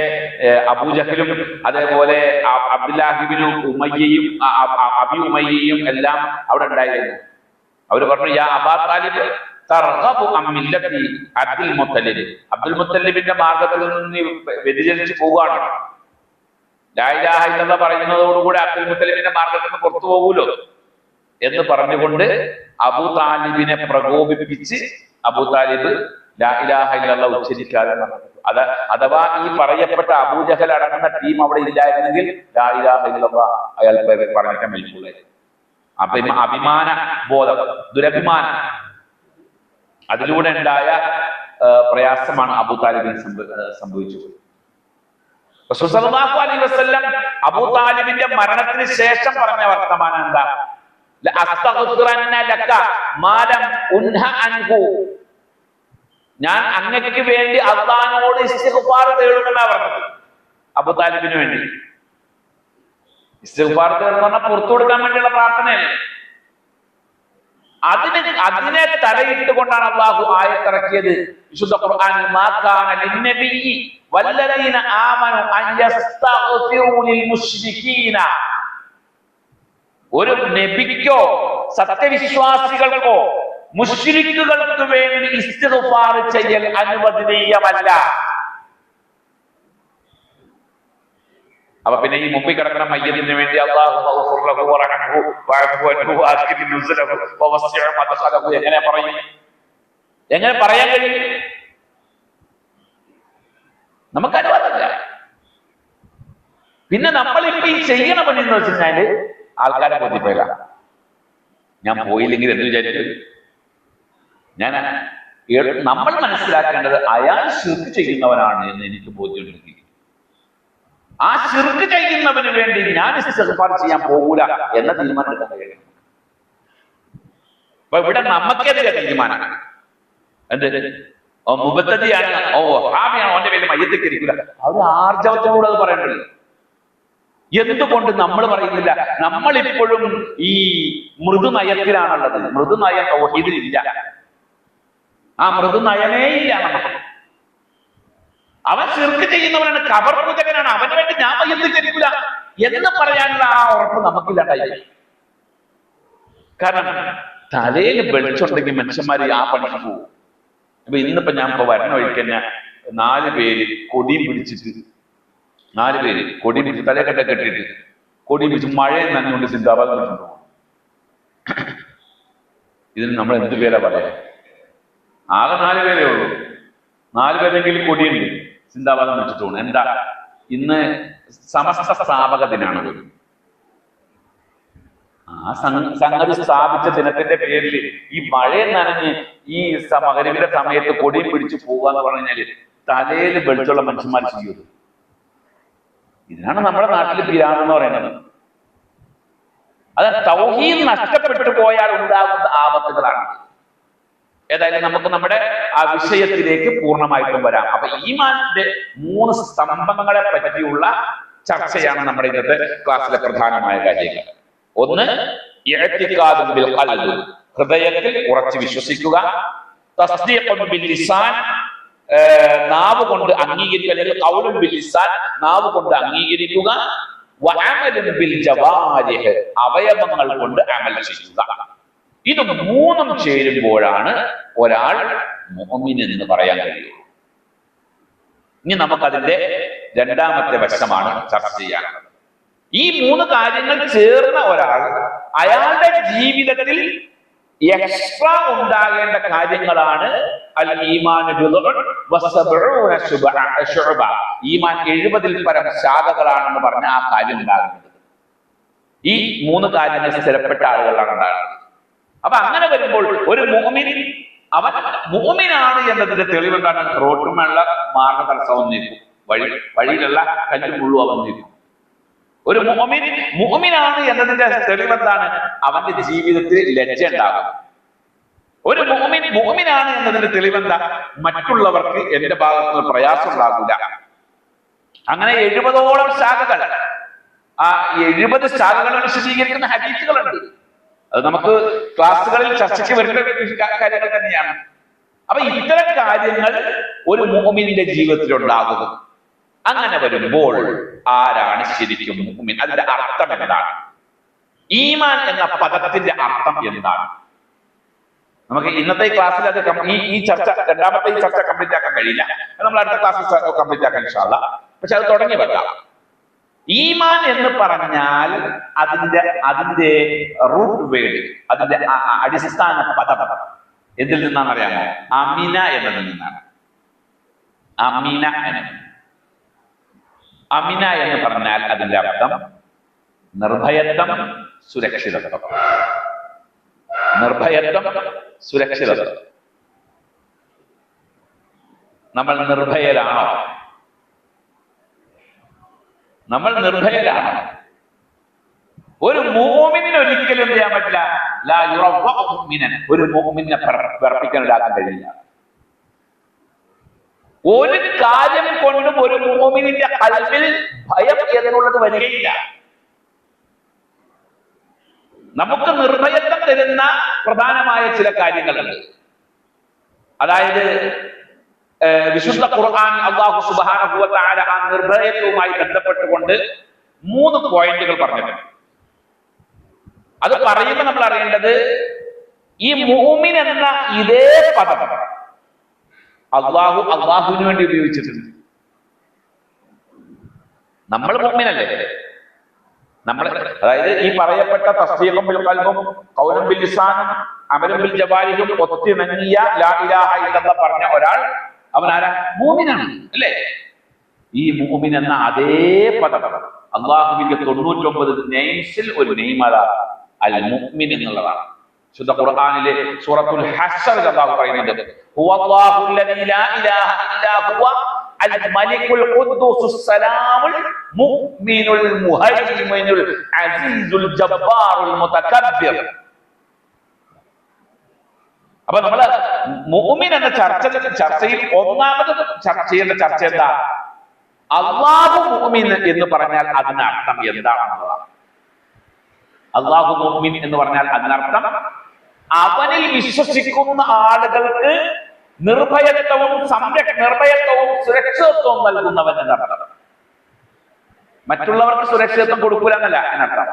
അബൂജഹലും അതേപോലെ അബ്ദുല്ലാഹിബ്നു ഉമയ്യയും അബി ഉമയ്യയും എല്ലാം അവിടെ ഉണ്ടായിരുന്നു. അവര് പറഞ്ഞു, യാ അബാ താലിബ് തർഗബു അൻ മില്ലത്തി അബ്ദുൽ മുത്തലിബ്, അബ്ദുൽ മുത്തലിബിന്റെ മാർഗത്തിൽ നിന്ന് വ്യതിചലിച്ച് പോവുകയാണ്. ലാ ഇലാഹ ഇല്ലല്ലാഹ് പറയുന്നതോടുകൂടി അബ്ദുൽ മുത്തലിബിന്റെ മാർഗത്തിൽ നിന്ന് പുറത്തു പോകൂലോ എന്ന് പറഞ്ഞുകൊണ്ട് അബൂ താലിബിനെ പ്രകോപിപ്പിച്ച് അബൂ താലിബ് ലാ ഇലാഹ ഇല്ലല്ലാഹ് ഉച്ചരിക്കാതെ നടന്നു. അഥവാ ഈ പറയപ്പെട്ട അബൂജഹൽ അടങ്ങുന്ന ടീം അവിടെ ഇല്ലായിരുന്നെങ്കിൽ ലാ ഇലാഹ ഇല്ലല്ലാഹ് അയാൾ പറഞ്ഞിട്ട് മരിക്കുള്ളായിരുന്നു. അപ്പൊ അഭിമാന ബോധം, ദുരഭിമാനം, അതിലൂടെ ഉണ്ടായ പ്രയാസമാണ് അബൂ താലിബിന് സംഭവിച്ചത്. റസൂൽ സല്ലല്ലാഹു അലൈഹി വസല്ലം അബൂ താലിബിന്റെ മരണത്തിന് ശേഷം പറഞ്ഞ വർത്തമാനം എന്താ? ലഅസ്തഗ്ഫിറന്ന ലക മാ ലം ഉൻഹ അൻഹു, ഞാൻ അങ്ങക്ക് വേണ്ടി അല്ലാഹുവോട് ഇസ്തിഗ്ഫാർ തേടുമെന്നാ പറഞ്ഞത്. അബൂ താലിബിന് വേണ്ടി ഇസ്തിഗ്ഫാർ തേടുന്ന പറഞ്ഞാൽ പുറത്തു കൊടുക്കാൻ വേണ്ടിയുള്ള പ്രാർത്ഥനയല്ലേ. അതിനെ തടയിട്ടുകൊണ്ടാണ് അള്ളാഹു ആയത്തിറക്കിയത് വിശുദ്ധ ഖുർആനിൽ, മാ കാന ലിന്നബിയ്യി വല്ലദീന ആമനു അൻ യസ്തഗ്ഫിറൂ ലിൽ മുശ്രികീന, ഒരു നബിക്കോ സത്യവിശ്വാസികൾക്കോ മുശ്രിക്കുകൾക്ക് വേണ്ടി ഇസ്തിഗ്ഫാർ ചെയ്യൽ അനുവദനീയമല്ല. അപ്പൊ പിന്നെ ഈ മുമ്പിൽ കിടക്കുന്ന മയ്യത്തിന് വേണ്ടി എങ്ങനെ പറയും? എങ്ങനെ പറയാൻ കഴിയും? നമുക്ക് അനുവാദമില്ല. പിന്നെ നമ്മളിപ്പോ ഈ ചെയ്യണ പണി എന്ന് വെച്ച് കഴിഞ്ഞാല് ആൾക്കാരെ ബോധ്യപ്പെടില്ല. ഞാൻ പോയില്ലെങ്കിൽ എന്ത് വിചാരിച്ചു? നമ്മൾ മനസ്സിലാക്കേണ്ടത് അയാൾ ശിർക്ക് ചെയ്യുന്നവനാണ് എന്ന് എനിക്ക് ബോധ്യമുണ്ടെങ്കിൽ ആ ശിർക്ക് ചെയ്യുന്നവന് വേണ്ടി ഞാൻ ഇസ്തിഗ്ഫാർ ചെയ്യാൻ പോകൂല എന്ന തീരുമാനം എടുക്കാൻ കഴിയണം. അപ്പൊ ഇവിടെ നമുക്കെതിരെ തീരുമാനമാണ്. എന്ത് മുബത്തദിയാണ്, ഹാമിയാണ്, അവന്റെ പേര് മയ്യത്തേക്ക് ഇരിക്കില്ല. അവർ ആർജവത്തോട് അത് പറയണ്ടല്ലോ. എന്തുകൊണ്ട് നമ്മൾ പറയുന്നില്ല? നമ്മളിപ്പോഴും ഈ മൃദുനയത്തിലാണുള്ളത്. മൃദുനയം തൗഹീദിലില്ല. ആ മൃദുനയമേ ഇല്ല നമുക്ക്. അവൻ ശിർക്ക് ചെയ്യുന്നവനാണ്, ഖബർ പൂജകനാണ്, അവന് വേണ്ടി ഞാൻ മയ്യത്തേക്ക് ഇരിക്കില്ല എന്ന് പറയാനുള്ള ആ ഉറപ്പ് നമുക്കില്ലാണ്ടായി. കാരണം തലയിൽ വെളിച്ചുണ്ടെങ്കിൽ മനുഷ്യന്മാര് ആ പണിക്ക് പോകും. അപ്പൊ ഇന്നിപ്പോ ഞാൻ ഇപ്പൊ വരണ വഴിക്ക് തന്നെ 4 പേര് കൊടിയും പിടിച്ചിട്ട്, 4 പേര് കൊടിയും പിടിച്ച് തലക്കെട്ട കെട്ടിയിട്ട് കൊടിയും പിടിച്ച് മഴയും നനഞ്ഞുകൊണ്ട് സിന്ദാബാദ് കൊണ്ടുപോകും. ഇതിന് നമ്മൾ എന്ത് പേരാ പറയാ? ആകെ 4 പേരേ ഉള്ളൂ. 4 പേരെങ്കിലും കൊടിയുണ്ട്, സിന്ദാബാദം വെച്ചിട്ട് പോകണം. എന്താ ഇന്ന് സമസ്ത സ്ഥാപക ദിനാണ്. ആ സംഗതി സ്ഥാപിച്ച ദിനത്തിന്റെ പേരിൽ ഈ മഴയെ നനഞ്ഞ് ഈ മഗ്‌രിബിന്റെ സമയത്ത് കൊടിയും പിടിച്ചു പോവുക എന്ന് പറഞ്ഞു കഴിഞ്ഞാല് തലയിൽ വെളിച്ചുള്ള മനുഷ്യന്മാർ ചെയ്യുന്നത്. ഇതിനാണ് നമ്മുടെ നാട്ടിൽ പിരാണെന്ന് പറയുന്നത്. അത് തൗഹീദ് നഷ്ടപ്പെട്ടു പോയാൽ ഉണ്ടാകുന്ന ആപത്തുകളാണ്. ഏതായാലും നമുക്ക് നമ്മുടെ ആ വിഷയത്തിലേക്ക് പൂർണ്ണമായിട്ടും വരാം. അപ്പൊ ഈമാനിന്റെ 3 സ്തംഭങ്ങളെ പറ്റിയുള്ള ചർച്ചയാണ് നമ്മുടെ ഇന്നത്തെ ക്ലാസ്സിലെ പ്രധാനമായ കാര്യങ്ങൾ. ഒന്ന്, ഇഅ്തിഖാദുൻ ബിൽ ഖൽബ്, ഹൃദയത്തിൽ ഉറച്ചു വിശ്വസിക്കുക. തസ്ദീഖുൻ ബിൽ ലിസാൻ, നാവ് കൊണ്ട് അംഗീകരിക്കുക, അല്ലെങ്കിൽ ഖൗലുൻ ബിൽ ലിസാൻ നാവ് കൊണ്ട് അംഗീകരിക്കുക, വഅമലുൻ ബിൽ ജവാരിഹ് അവയവങ്ങൾ കൊണ്ട് അമൽ ചെയ്യുക. ഇത് മൂന്നും ചേരുമ്പോഴാണ് ഒരാൾ മുഅ്മിൻ എന്ന് പറയാൻ കഴിയുള്ളൂ. ഇനി നമുക്കതിന്റെ രണ്ടാമത്തെ വശമാണ് ചർച്ച ചെയ്യാനുള്ളത്. ഈ മൂന്ന് കാര്യങ്ങൾ ചേർന്ന ഒരാൾ അയാളുടെ ജീവിതത്തിൽ എക്സ്ട്രാ ഉണ്ടാകേണ്ട കാര്യങ്ങളാണ് അൽ ഈമാൻ ബിദ്ഉൻ വസബഊന ശുഅബ. ഈമാൻ 70-ൽ പരം ശാഖകളാണെന്ന് പറഞ്ഞ ആ കാര്യം ഉണ്ടാകുന്നത് ഈ മൂന്ന് കാര്യങ്ങൾ സ്ഥിരപ്പെട്ട ആളുകളാണ് ഉണ്ടാകുന്നത്. അപ്പൊ അങ്ങനെ വരുമ്പോൾ ഒരു മുഅ്മിൻ, അവൻ മുഅ്മിനാണ് എന്നതിന്റെ തെളിവെന്താണ്? റോട്ടുമുള്ള മാർഗതടസ്സവും നീക്കും, വഴിയിലുള്ള കല്ലും മുള്ളും അവൻ നീക്കും. ഒരു മുഅ്മിനാണ് എന്നതിന്റെ തെളിവെന്താണ്? അവന്റെ ജീവിതത്തിൽ ലജ്ജ ഉണ്ടാകും. ഒരു മുഅ്മിനാണ് എന്നതിന്റെ തെളിവെന്താ? മറ്റുള്ളവർക്ക് എന്റെ ഭാഗത്ത് നിന്ന് പ്രയാസം ഉണ്ടാകില്ല. അങ്ങനെ 70ഓളം ശാഖകൾ, ആ 70 ശാഖകൾ വിശദീകരിക്കുന്ന ഹദീസുകളുണ്ട്. അത് നമുക്ക് ക്ലാസ്സുകളിൽ ചർച്ചയ്ക്ക് വരുന്ന കാര്യങ്ങൾ തന്നെയാണ്. അപ്പൊ ഇത്തരം കാര്യങ്ങൾ ഒരു മുഅ്മിനിന്റെ ജീവിതത്തിൽ ഉണ്ടാകും. അങ്ങനെ വരുമ്പോൾ ആരാണ് ശരിക്കും മുഅ്മിൻ? അതിന്റെ അർത്ഥം എന്താണ്? ഈമാൻ എന്ന പദത്തിന്റെ അർത്ഥം എന്താണ്? നമുക്ക് ഇന്നത്തെ ക്ലാസ്സിൽ അത് ഈ ചർച്ച, രണ്ടാമത്തെ ഈ ചർച്ച കംപ്ലീറ്റ് ആക്കാൻ കഴിയില്ല. നമ്മൾ അടുത്ത ക്ലാസ്സിൽ കംപ്ലീറ്റ് ആക്കാൻ ഇൻഷാ അല്ലാഹ്. പക്ഷെ അത് തുടങ്ങി വെക്കാം. ഈമാൻ എന്ന് പറഞ്ഞാൽ അതിന്റെ റൂട്ട് വേർഡ്, അതിന്റെ അടിസ്ഥാന പദം എന്തിൽ നിന്നാണ് അറിയാമോ? അമിന എന്നതിൽ നിന്നാണ്. അമിന എന്ന് പറഞ്ഞാൽ അതിന്റെ അർത്ഥം നിർഭയത്വം, സുരക്ഷിതത്വം. നിർഭയത്വം, സുരക്ഷിതത്വം. നമ്മൾ നിർഭയരാണോ? നമ്മൾ നിർഭയരാണ്. ഒരു മുഅ്മിനിന് ഒരിക്കലും ചെയ്യാൻ പറ്റില്ല. ലാ യുറവ്വ മുഅ്മിനൻ, ഒരു മുഅ്മിനെ വിറപ്പിക്കാൻ ഇടാക്കാൻ കഴിയില്ല. ഒരു കാര്യം കൊണ്ടും ഒരു മുഅ്മിനിന്റെ ഖൽബിൽ ഭയം എന്നുള്ളത് വരികയില്ല. നമുക്ക് നിർഭയത്വം തരുന്ന പ്രധാനമായ ചില കാര്യങ്ങളുണ്ട്. അതായത് വിശുദ്ധ ഖുർആൻ അല്ലാഹു സുബ്ഹാനഹു വ തആല ആ നിർഭയത്വവുമായി ബന്ധപ്പെട്ടുകൊണ്ട് 3 പോയിന്റുകൾ പറഞ്ഞിട്ടുണ്ട്. അത് പറയുമ്പോൾ നമ്മൾ അറിയേണ്ടത്, ഈ മുഅ്മിൻ എന്ന ഇതേ പദം അള്ളാഹുവിന് വേണ്ടി ഉപയോഗിച്ചിട്ടുണ്ട്. നമ്മൾ മുഅ്മിനല്ലേ? നമ്മൾ, അതായത് ഈ പറയപ്പെട്ട തസ്ദീഖും ബിൽ ഖൽബും ഖൗലുൻ ബിൽ ലിസാനും അമലുൻ ബിൽ ജവാരിഹും ഒത്തിണങ്ങിയ ലാ ഇലാഹ ഇല്ലല്ലാഹ് പറഞ്ഞ ഒരാൾ, അവൻ ആരാ? മുഅ്മിനാണ് അല്ലേ? ഈ മുഅ്മിൻ എന്ന അതേ പദം അള്ളാഹുവിന്റെ 99 നെയിംസിൽ ഒരു നെയിമതാ അൽ മുഅ്മിൻ എന്നുള്ളതാണ്. ശുദ്ധ ഖുർആനിലെ സൂറത്തുൽ ഹശ്റിൽ അല്ലാഹു പറയുന്നുണ്ട്, ഹുവല്ലാഹു അല്ലദീ ലാ ഇലാഹ ഇല്ലാ ഹുവ അൽ മലിക്കുൽ ഖുദ്ദൂസുസ് സലാമുൽ മുഅ്മിനുൽ മുഹൈമിനുൽ അസീസുൽ ജബ്ബാറുൽ മുതകബ്ബിർ. അപ്പൊ നമ്മള് മുഅ്മിൻ എന്ന ചർച്ചയിൽ ഒന്നാമത് ചർച്ച ചെയ്യേണ്ട ചർച്ച എന്താ? അല്ലാഹു മുഅ്മിൻ എന്ന് പറഞ്ഞാൽ അതിനർത്ഥം എന്താണെന്നുള്ളതാണ്. അല്ലാഹു മുഅ്മിൻ എന്ന് പറഞ്ഞാൽ അതിനർത്ഥം അവനിൽ വിശ്വസിക്കുന്ന ആളുകൾക്ക് നിർഭയത്വവും സുരക്ഷിതത്വവും നൽകുന്നവൻ എന്നർത്ഥം. മറ്റുള്ളവർക്ക് സുരക്ഷിതത്വം കൊടുക്കൂല എന്നല്ല എന്നർത്ഥം,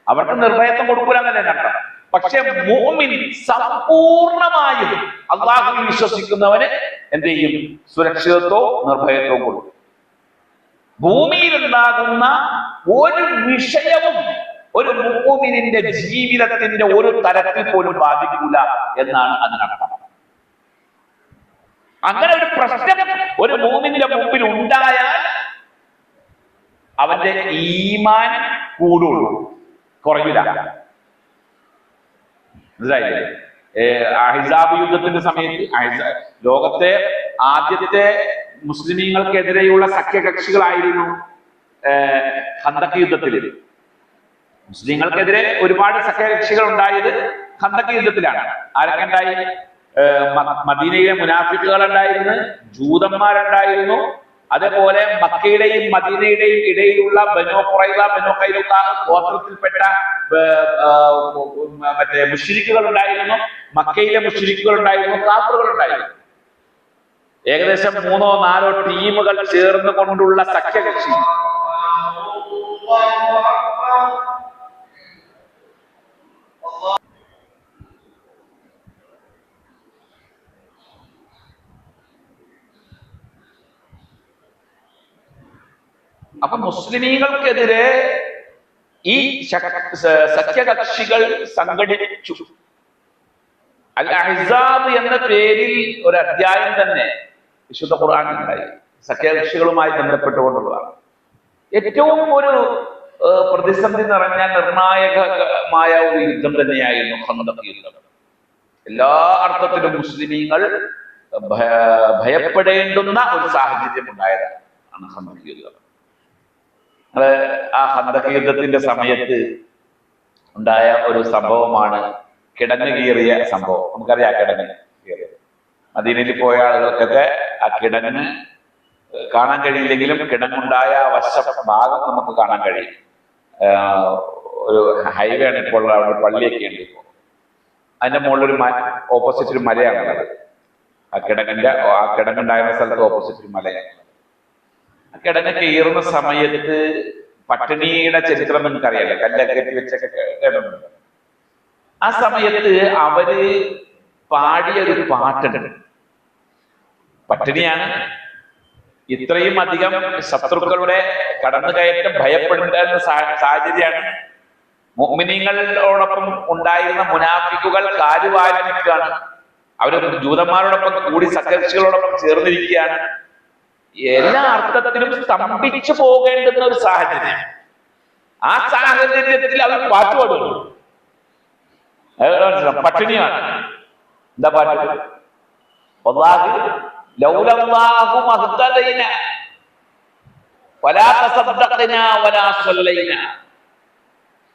അവർക്ക് നിർഭയത്വം കൊടുക്കൂല എന്നല്ല എന്നർത്ഥം. പക്ഷെ മുഅ്മിൻ സമ്പൂർണമായും അല്ലാഹുവിൽ വിശ്വസിക്കുന്നവന് എന്ത് ചെയ്യും? സുരക്ഷിതത്വവും നിർഭയത്വവും കൊടുക്കും. ഭൂമിയിൽ ഉണ്ടാകുന്ന ഒരു വിഷയവും ഒരു മുഅ്മിനിന്റെ ജീവിതത്തിന്റെ ഒരു തരത്തിൽ പോലും ബാധിക്കൂല എന്നാണ് അതിനർത്ഥം. അങ്ങനെ ഒരു പ്രശ്നം ഒരു മുഅ്മിനിന്റെ മുമ്പിൽ ഉണ്ടായാൽ അവന്റെ ഈമാൻ കൂടുള്ളൂ, കുറയില്ല. മനസ്സിലായില്ലേ? അഹ്സാബ് യുദ്ധത്തിന്റെ സമയത്ത് ലോകത്തെ ആദ്യത്തെ മുസ്ലിമീങ്ങൾക്കെതിരെയുള്ള സഖ്യകക്ഷികളായിരുന്നു ഖന്തഖ് യുദ്ധത്തിൽ. മുസ്ലിങ്ങൾക്കെതിരെ ഒരുപാട് സഖ്യകക്ഷികൾ ഉണ്ടായത് ഖന്തഖ് യുദ്ധത്തിലാണ്. ആരൊക്കെ ഉണ്ടായി? മദീനയിലെ മുനാഫിക്കുകൾ ഉണ്ടായിരുന്നു, ജൂതന്മാരുണ്ടായിരുന്നു, അതേപോലെ മക്കയുടെയും മദീനയുടെയും ഇടയിലുള്ള ബനൂ ഖുറൈള, ബനൂ ഖൈനുഖ ഗോത്രത്തിൽപ്പെട്ട മറ്റേ മുശ്രിക്കുകൾ ഉണ്ടായിരുന്നു, മക്കയിലെ മുശ്രിക്കുകൾ ഉണ്ടായിരുന്നു, കാഫിറുകൾ ഉണ്ടായിരുന്നു. ഏകദേശം 3-4 ടീമുകൾ ചേർന്ന് കൊണ്ടുള്ള സഖ്യകക്ഷി. അപ്പൊ മുസ്ലിമീങ്ങൾക്കെതിരെ ഈ സഖ്യകക്ഷികൾ സംഘടിച്ചു. അൽ അഹ്സാബ് എന്ന പേരിൽ ഒരു അധ്യായം തന്നെ വിശുദ്ധ ഖുർആനിലുണ്ടായി, സഖ്യകക്ഷികളുമായി ബന്ധപ്പെട്ടുകൊണ്ടുള്ളതാണ്. ഏറ്റവും ഒരു പ്രതിസന്ധി നിറഞ്ഞ നിർണായകമായ ഒരു യുദ്ധം തന്നെയായിരുന്നു ഖന്തഖ് യുദ്ധം. എല്ലാ അർത്ഥത്തിലും മുസ്ലിമീങ്ങൾ ഭയപ്പെടേണ്ടുന്ന ഒരു സാഹചര്യം ഉണ്ടായതാണ് ഖന്തഖ് യുദ്ധം. ആ ഖന്തഖ് യുദ്ധത്തിന്റെ സമയത്ത് ഉണ്ടായ ഒരു സംഭവമാണ് കിടങ്ങ് കീറിയ സംഭവം. നമുക്കറിയാം കിടങ്ങ് കീറിയത്. മദീനയിൽ പോയ ആളുകൾക്കൊക്കെ ആ കിടങ്ങ് കാണാൻ കഴിയില്ലെങ്കിലും കിടങ്ങുണ്ടായ വശ ഭാഗം നമുക്ക് കാണാൻ കഴിയും. ഒരു ഹൈവേ ആണ് ഇപ്പോൾ, അവിടെ പള്ളിയൊക്കെ ഉണ്ട്. ഇപ്പോൾ അതിന്റെ മുകളിലൊരു ഓപ്പോസിറ്റ് ഒരു മലയാണുള്ളത്. ആ കിടങ്ങുണ്ടായിരുന്ന സ്ഥലത്ത് ഓപ്പോസിറ്റ് ഒരു മലയാണ്. ആ കിടങ്ങ് കീറുന്ന സമയത്ത് പട്ടിണിയുടെ ചരിത്രം നിങ്ങൾക്കറിയാലോ, കല്ലൊക്കെ കെട്ടി വെച്ചൊക്കെ കേട്ടിട്ടുണ്ട്. ആ സമയത്ത് അവര് പാടിയ ഒരു പാട്ടുണ്ട്. പട്ടിണിയാണ്, ഇത്രയും അധികം ശത്രുക്കളുടെ കടന്നുകയറ്റം ഭയപ്പെടേണ്ട സാഹചര്യമാണ്. മുഅ്മിനീങ്ങളോടൊപ്പം ഉണ്ടായിരുന്ന മുനാഫിക്കുകൾ കാലുവാരി നിൽക്കുകയാണ്. അവര് ജൂതന്മാരോടൊപ്പം കൂടി സഖ്യകക്ഷികളോടൊപ്പം ചേർന്നിരിക്കുകയാണ്. എല്ലാ അർത്ഥത്തിലും സ്തംഭിച്ചു പോകേണ്ടുന്ന ഒരു സാഹചര്യം. ആ സാഹചര്യത്തിൽ അവർ പാട്ടുപാടുന്നു. പട്ടിണിയാണ്. എന്താ പാട്ട്? ലൗലല്ലാഹു മഹ്തദൈന വലാ തസദ്ദഖന വലാ സല്ലൈന.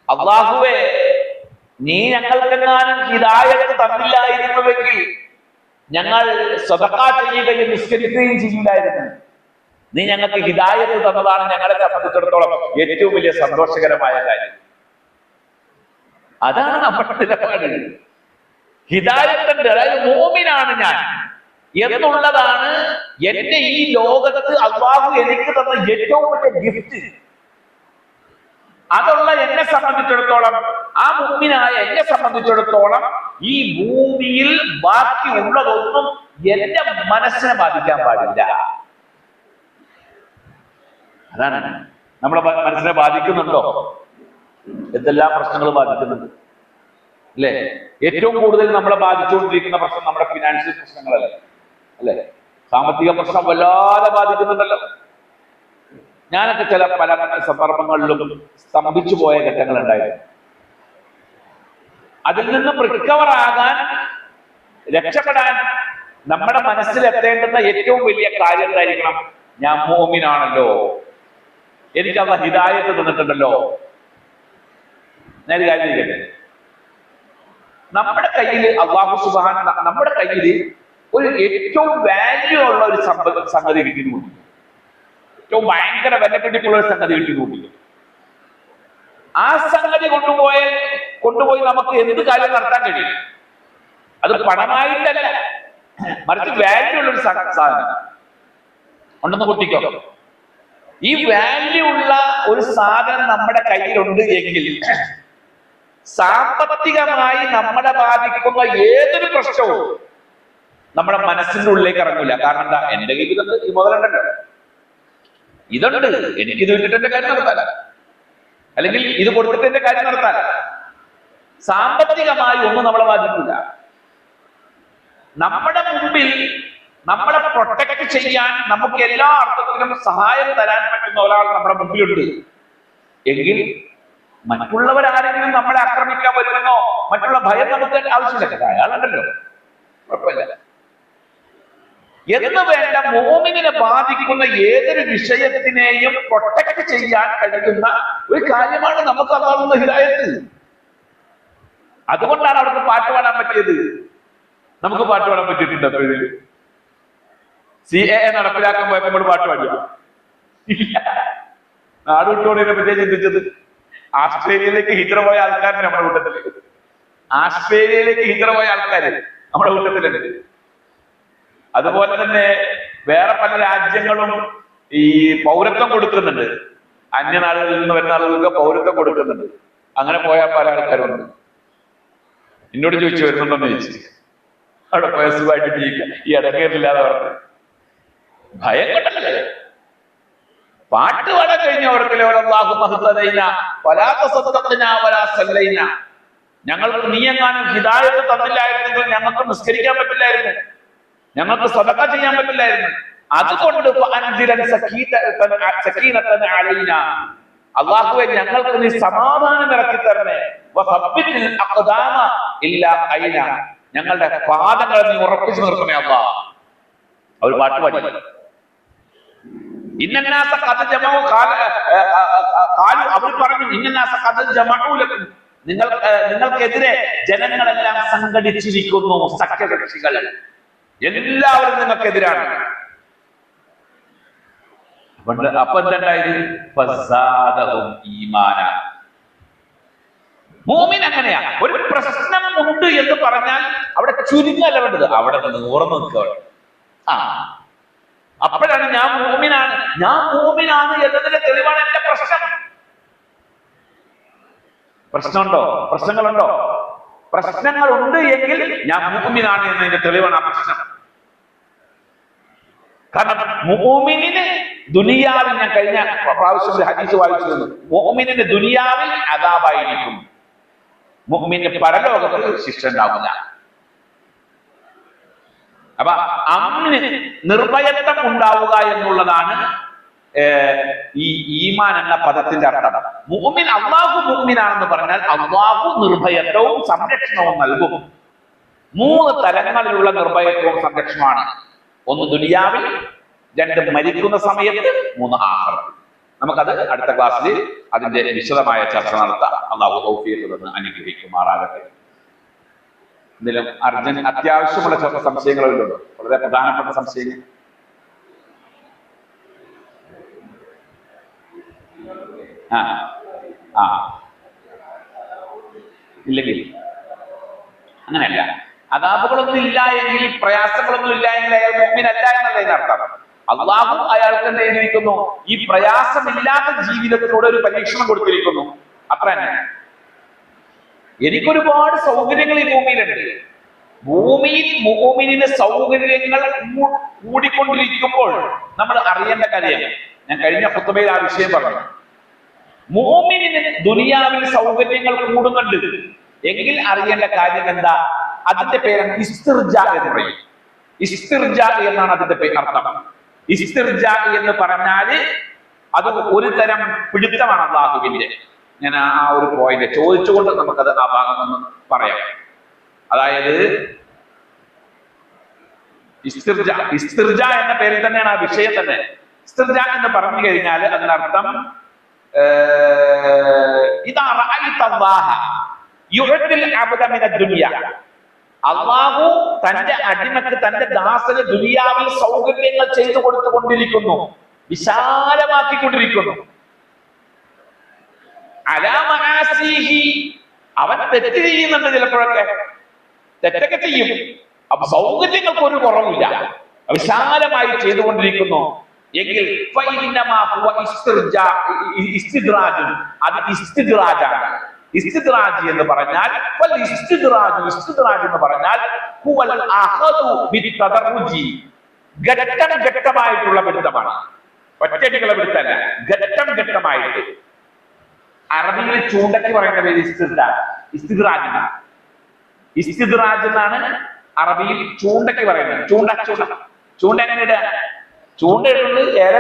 അല്ലാഹുവേ, നീ ഞങ്ങൾക്കെങ്ങാനും ഹിദായത്ത് തന്നില്ലായിരുന്നുവെങ്കിൽ ഞങ്ങൾ സദഖ ചെയ്യുകയും നിസ്കരിക്കുകയും ചെയ്യില്ലായിരുന്നു. നീ ഞങ്ങൾക്ക് ഹിദായത്ത് തന്നതാണ് ഞങ്ങളെ സംബന്ധിച്ചിടത്തോളം ഏറ്റവും വലിയ സന്തോഷകരമായ കാര്യം. അതാണ് നമ്മുടെ നിലപാട്. ഹിദായത്തിന്റെ, അതായത് മോമിനാണ് ഞാൻ എന്നുള്ളതാണ് എന്റെ ഈ ലോകത്ത് അല്ലാഹു എനിക്ക് തന്ന ഏറ്റവും വലിയ ഗിഫ്റ്റ്. അതുള്ള എന്നെ സംബന്ധിച്ചിടത്തോളം, ആ മുഅ്മിനായ എന്നെ സംബന്ധിച്ചിടത്തോളം ഈ ഭൂമിയിൽ ബാക്കി ഉള്ളതൊന്നും എന്റെ മനസ്സിനെ ബാധിക്കാൻ പാടില്ല. അതാണ് നമ്മളെ മനസ്സിനെ ബാധിക്കുന്നുണ്ടോ? എന്തെല്ലാം പ്രശ്നങ്ങൾ ബാധിക്കുന്നുണ്ട് അല്ലെ? ഏറ്റവും കൂടുതൽ നമ്മളെ ബാധിച്ചുകൊണ്ടിരിക്കുന്ന പ്രശ്നം നമ്മുടെ ഫിനാൻഷ്യൽ പ്രശ്നങ്ങളല്ലേ, അല്ലെ? സാമ്പത്തിക പ്രശ്നം വല്ലാതെ ബാധിക്കുന്നുണ്ടല്ലോ. ഞാനൊക്കെ പല സന്ദർഭങ്ങളിലും സ്തംഭിച്ചു പോയ ഘട്ടങ്ങൾ ഉണ്ടായിരുന്നു. അതിൽ നിന്നും റിക്കവർ ആകാൻ, രക്ഷപ്പെടാൻ നമ്മുടെ മനസ്സിൽ എത്തേണ്ടുന്ന ഏറ്റവും വലിയ കാര്യം എന്തായിരിക്കണം? ഞാൻ മോമിനാണല്ലോ, എനിക്ക് അല്ലാഹു ഹിദായത്ത് തന്നിട്ടുണ്ടല്ലോ. ഞാൻ ഒരു കാര്യം ചെയ്യട്ടെ, നമ്മുടെ കയ്യിൽ അല്ലാഹു സുബ്ഹാനഹു, നമ്മുടെ കയ്യിൽ ഒരു ഏറ്റവും വാല്യൂ ഉള്ള ഒരു സംഗതി കിട്ടുന്നു, ഏറ്റവും ഭയങ്കര വിലപിടിപ്പുള്ള ഒരു സംഗതി കിട്ടുന്നു. ആ സംഗതി കൊണ്ടുപോയി നമുക്ക് എന്ത് കാര്യം നടത്താൻ കഴിയും? അത് പണമായിട്ടല്ല, മറിച്ച് വാല്യൂ ഉള്ള ഒരു സാധനം ഉണ്ടെന്ന് കുട്ടിക്കോ. ഈ വാല്യൂ ഉള്ള ഒരു സാധനം നമ്മുടെ കയ്യിലുണ്ട് എങ്കിൽ സാമ്പത്തികമായി നമ്മളെ ബാധിക്കുന്ന ഏതൊരു പ്രശ്നവും നമ്മുടെ മനസ്സിന്റെ ഉള്ളിലേക്ക് ഇറങ്ങില്ല. കാരണം എന്താ? എന്റെ കയ്യിൽ ഈ മുതലുണ്ടല്ലോ, ഇതുണ്ട്, എനിക്ക് ഇത് വിട്ടിട്ട് എന്റെ കാര്യം നടത്താല, അല്ലെങ്കിൽ ഇത് കൊടുത്തിട്ട് എന്റെ കാര്യം നടത്താല. സാമ്പത്തികമായി ഒന്നും നമ്മളെ ബാധിക്കില്ല. നമ്മുടെ മുമ്പിൽ നമ്മളെ പ്രൊട്ടക്ട് ചെയ്യാൻ, നമുക്ക് എല്ലാ അർത്ഥത്തിലും സഹായം തരാൻ പറ്റുന്ന ഒരാൾ നമ്മുടെ മുമ്പിലുണ്ട് എങ്കിൽ മറ്റുള്ളവരാരെങ്കിലും നമ്മളെ ആക്രമിക്കാൻ വരുമെന്നോ മറ്റുള്ള ഭയം നമുക്ക് ആവശ്യമില്ല. അയാളുണ്ടല്ലോ, കുഴപ്പമില്ല എന്ന് വേണ്ട. മോമിനെ ബാധിക്കുന്ന ഏതൊരു വിഷയത്തിനെയും പ്രൊട്ടക്ട് ചെയ്യാൻ കഴിയുന്ന ഒരു കാര്യമാണ് നമുക്ക് അല്ലാഹുവിന്റെ ഹിദായത്ത്. അതുകൊണ്ടാണ് അവർക്ക് പാട്ട് പാടാൻ പറ്റിയത്. നമുക്ക് പാട്ട് പാടാൻ പറ്റിയിട്ടുണ്ട് എപ്പോഴും? CAA നടപ്പിലാക്കാൻ പോയപ്പോൾ പാട്ട് പാടിയ നാട് വിട്ടോടിനെ പറ്റിയ ചിന്തിച്ചത്. ആസ്ട്രേലിയയിലേക്ക് ഹിജറ പോയ ആൾക്കാരുണ്ട് നമ്മുടെ കൂട്ടത്തില്. ആസ്ട്രേലിയയിലേക്ക് ഹിജറ പോയ ആൾക്കാര് നമ്മുടെ കൂട്ടത്തിലുണ്ട്. അതുപോലെ തന്നെ വേറെ പല രാജ്യങ്ങളും ഈ പൗരത്വം കൊടുക്കുന്നുണ്ട്. അന്യനാടുകളിൽ നിന്ന് വരുന്ന ആളുകൾക്ക് പൗരത്വം കൊടുക്കുന്നുണ്ട്. അങ്ങനെ പോയാൽ പല ആൾക്കാരുണ്ട്. എന്നോട് ചോദിച്ചു വരുന്നുണ്ടോന്ന് ചോദിച്ചു. അവിടെ പോയ സുഖമായിട്ട് ജീവിക്കാം, ഈ ഇടങ്ങേറില്ലാതെ പറഞ്ഞു. ഭയം കൊണ്ടല്ലേ? പാട്ട് പാടാൻ കഴിഞ്ഞവർക്ക് ഞങ്ങൾക്ക് നീ എങ്ങാനും ഹിദായത്ത് തന്നില്ലായിരുന്നെങ്കിൽ ഞങ്ങൾക്ക് നിസ്കരിക്കാൻ പറ്റില്ലായിരുന്നു, ഞങ്ങൾക്ക് സദഖ ചെയ്യാൻ പറ്റില്ലായിരുന്നു. അതുകൊണ്ട് അള്ളാഹുവെ ഞങ്ങൾക്ക് നീ സമാധാനം ഇറക്കി തരണേ, ഞങ്ങളുടെ പാദങ്ങളെ നീ ഉറപ്പിച്ചു നിർത്തണേ അള്ളാഹ്. അവർ പാട്ട് പാടി. അവർ പറഞ്ഞു നിങ്ങൾക്കെതിരെ ജനങ്ങളെല്ലാം സംഘടിച്ചിരിക്കുന്നു, സഖ്യകക്ഷികൾ എല്ലാവരും നിങ്ങൾക്കെതിരാണ്. അപ്പൊ എന്തുണ്ടായത്? മൂമിൻ അങ്ങനെയാ. ഒരു പ്രശ്നം ഉണ്ട് എന്ന് പറഞ്ഞാൽ അവിടെ ചുരുങ്ങല്ല വേണ്ടത്, അവിടെ നൂറന്ന് നിൽക്കുക. അപ്പോഴാണ് ഞാൻ മൂമിനാണ് എന്നതിന്റെ തെളിവാണ് എന്റെ പ്രശ്നം. പ്രശ്നമുണ്ടോ? പ്രശ്നങ്ങളുണ്ടോ? പ്രശ്നങ്ങളുണ്ട് എങ്കിൽ ഞാൻ മൂമിനാണ് എന്നതിന്റെ തെളിവാണ് ആ പ്രശ്നം. കാരണം മുഅ്മിനിന് ദുനിയാവിൽ, ഞാൻ കഴിഞ്ഞ പ്രാവശ്യം ഒരു ഹദീസ് വായിച്ചിരുന്നു, മുഅ്മിനിന് ദുനിയാവിൽ അദാബായിരിക്കും, മുഅ്മിന് പരലോകത്തിൽ ശിക്ഷ ഉണ്ടാവില്ല. അപ്പൊ അമ്മിന് നിർഭയത്വം ഉണ്ടാവുക എന്നുള്ളതാണ് ഈ ഈമാൻ എന്ന പദത്തിന്റെ അർത്ഥം. മുഅ്മിൻ, അള്ളാഹു മുഅ്മിനാണെന്ന് പറഞ്ഞാൽ അള്ളാഹു നിർഭയത്വവും സംരക്ഷണവും നൽകും. 3 തലങ്ങളിലുള്ള നിർഭയത്വവും സംരക്ഷണമാണ്. 1 ദുനിയാവിൽ, 2 മരിക്കുന്ന സമയത്ത്, 3 ആഖിറത്തിൽ. നമുക്കത് അടുത്ത ക്ലാസ്സിൽ അതിന്റെ വിശദമായ ചർച്ച നടത്താം. അള്ളാഹു തൗഫീഖ് തന്ന് അനുഗ്രഹിക്കുമാറാകട്ടെ. എന്തെങ്കിലും അത്യാവശ്യമുള്ള ചില സംശയങ്ങളുണ്ടോ? വളരെ പ്രധാനപ്പെട്ട സംശയങ്ങൾ. ഇല്ലെങ്കിൽ അങ്ങനെയല്ല. അദാബുകളൊന്നും ഇല്ല എങ്കിൽ, പ്രയാസങ്ങളൊന്നും ഇല്ല എങ്കിൽ അയാൾ മുഅ്മിനല്ല എന്നല്ല അർത്ഥം. അള്ളാഹു അയാൾക്ക് എന്ത് ചെയ്തിരിക്കുന്നു? ഈ പ്രയാസമില്ലാത്ത ജീവിതത്തിലൂടെ ഒരു പരീക്ഷണം കൊടുത്തിരിക്കുന്നു. അത്ര തന്നെ. എനിക്കൊരുപാട് സൗകര്യങ്ങൾ ഈ ഭൂമിയിലുണ്ട്. ഭൂമിയിൽ മുഅ്മിനിന് സൗകര്യങ്ങൾ കൂടിക്കൊണ്ടിരിക്കുമ്പോൾ നമ്മൾ അറിയേണ്ട കാര്യം, ഞാൻ കഴിഞ്ഞ ഖുത്ബയിൽ ആ വിഷയം പറഞ്ഞു. മുഅ്മിനിന് ദുനിയാവിൽ സൗകര്യങ്ങൾ കൂടുന്നുണ്ട് എങ്കിൽ അറിയേണ്ട കാര്യം എന്താ? അതിന്റെ പേരാണ് ഇസ്തിർജ എന്ന് പറയും. ഇസ്തിർജ എന്നാണ് അതിന്റെ അർത്ഥം. ഇസ്തിർജ എന്ന് പറഞ്ഞാല് അത് ഒരു തരം പിടുത്തമാണ് അല്ലാഹുവിന്റെ. ഞാൻ ആ ഒരു പോയിന്റ് ചോദിച്ചുകൊണ്ട് നമുക്കത് ആ ഭാഗം ഒന്ന് പറയാം. അതായത് ഇസ്തിർജ എന്ന പേരിൽ തന്നെയാണ് ആ വിഷയം തന്നെ. ഇസ്തിർജ എന്ന് പറഞ്ഞു കഴിഞ്ഞാൽ അതിനർത്ഥം അള്ളാഹു തന്റെ അടിമക്ക്, തന്റെ ദാസന് ദുനിയാവിൽ സൗകര്യങ്ങൾ ചെയ്തു കൊടുത്തുകൊണ്ടിരിക്കുന്നു, വിശാലമാക്കിക്കൊണ്ടിരിക്കുന്നു. അവൻ തെറ്റ് ചെയ്യുന്നുണ്ട്, ചിലപ്പോഴൊക്കെ തെറ്റൊക്കെ ചെയ്യും. അപ്പൊ സൗകര്യങ്ങൾക്ക് ഒരു കുറവില്ല, വിശാലമായി ചെയ്തുകൊണ്ടിരിക്കുന്നു എങ്കിൽ അത് ഇസ്തിദ്റാജാണ്. ഇസ്തിദ്റാജ് എന്ന് പറഞ്ഞാൽ ഘട്ടം ഘട്ടമായിട്ടുള്ള പിടുത്തമാണ്, ഒറ്റയടിക്കുള്ള പിടുത്തല്ല, ഘട്ടം ഘട്ടമായിട്ട്. അറബിയിൽ ചൂണ്ടയ്ക്ക് പറയുന്ന പേര് ഇസ്തിദ്റാജ് എന്നാണ് അറബിയിൽ ചൂണ്ടയ്ക്ക് പറയുന്നത്. ചൂണ്ട എങ്ങനെ ഇടുക? ചൂണ്ട ഇടുന്നത് ഏറെ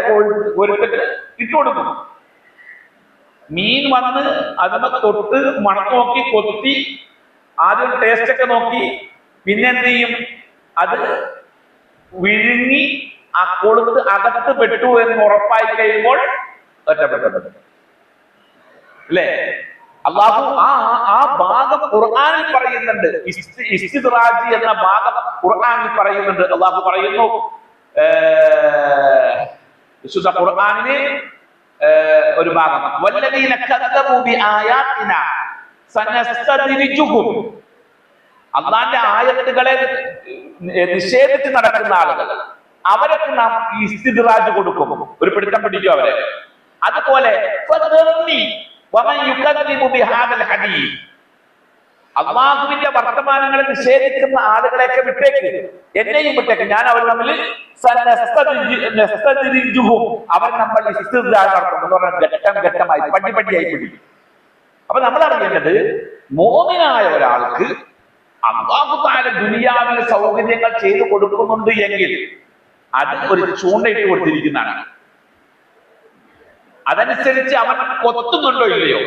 കോരിട്ടിട്ട് ഇട്ടു കൊടുക്കും. മീൻ വന്ന് അതിനെ തൊട്ട് മണം നോക്കി കൊത്തി ആദ്യം ടേസ്റ്റ് ഒക്കെ നോക്കി, പിന്നെ എന്ത് ചെയ്യും? അത് വിഴുങ്ങി ആ കൊളുത്ത് അകത്ത് പെട്ടു എന്ന് ഉറപ്പായി കഴിയുമ്പോൾ ഒറ്റപ്പെട്ടത് അല്ലേ? അള്ളാഹു ആ ഭാഗം ഖുർആനിൽ പറയുന്നുണ്ട്. ഇസ്തിദ്റാജ് എന്ന ഭാഗം ഖുർആനിൽ പറയുന്നുണ്ട്. അള്ളാഹു പറയുന്നു, വിശുദ്ധ ഖുർആനിലെ ഒരു ഭാഗം, വല്ലദീന കദ്ദബൂ ബിആയാതിനാ സനസ്തദ്രിജുഹും, അള്ളാന്റെ ആയത്തുകളെ നിഷേധിച്ച് നടക്കുന്ന ആളുകൾ, അവരൊക്കെ നാം ഇസ്തിദ്റാജ് കൊടുക്കും, ഒരു പിടുത്തം പിടിക്കും അവരെ. അതുപോലെ അള്ളാഹുവിന്റെ വർത്തമാനങ്ങളെ നിഷേധിക്കുന്ന ആളുകളെയൊക്കെ വിട്ടേക്ക്, എന്നെയും വിട്ടേക്ക്, ഞാൻ അവർ തമ്മിൽ അവർ നമ്മൾ ഇസ്തിദ്റാജ് നടത്തും എന്ന് പറഞ്ഞാൽ ഘട്ടം ഘട്ടമായി പടിപടിയായി പിടിക്കും. അപ്പൊ നമ്മൾ അറിയേണ്ടത്, മോമിനായ ഒരാൾക്ക് അല്ലാഹു തആല ദുനിയാവിൽ സൗകര്യങ്ങൾ ചെയ്തു കൊടുക്കുന്നുണ്ട് എങ്കിൽ അത് ഒരു ചൂണ്ടയിട്ട് കൊടുത്തിരിക്കുന്നതാണ്. അതനുസരിച്ച് അവൻ കൊത്തുന്നുണ്ടോ ഇല്ലയോ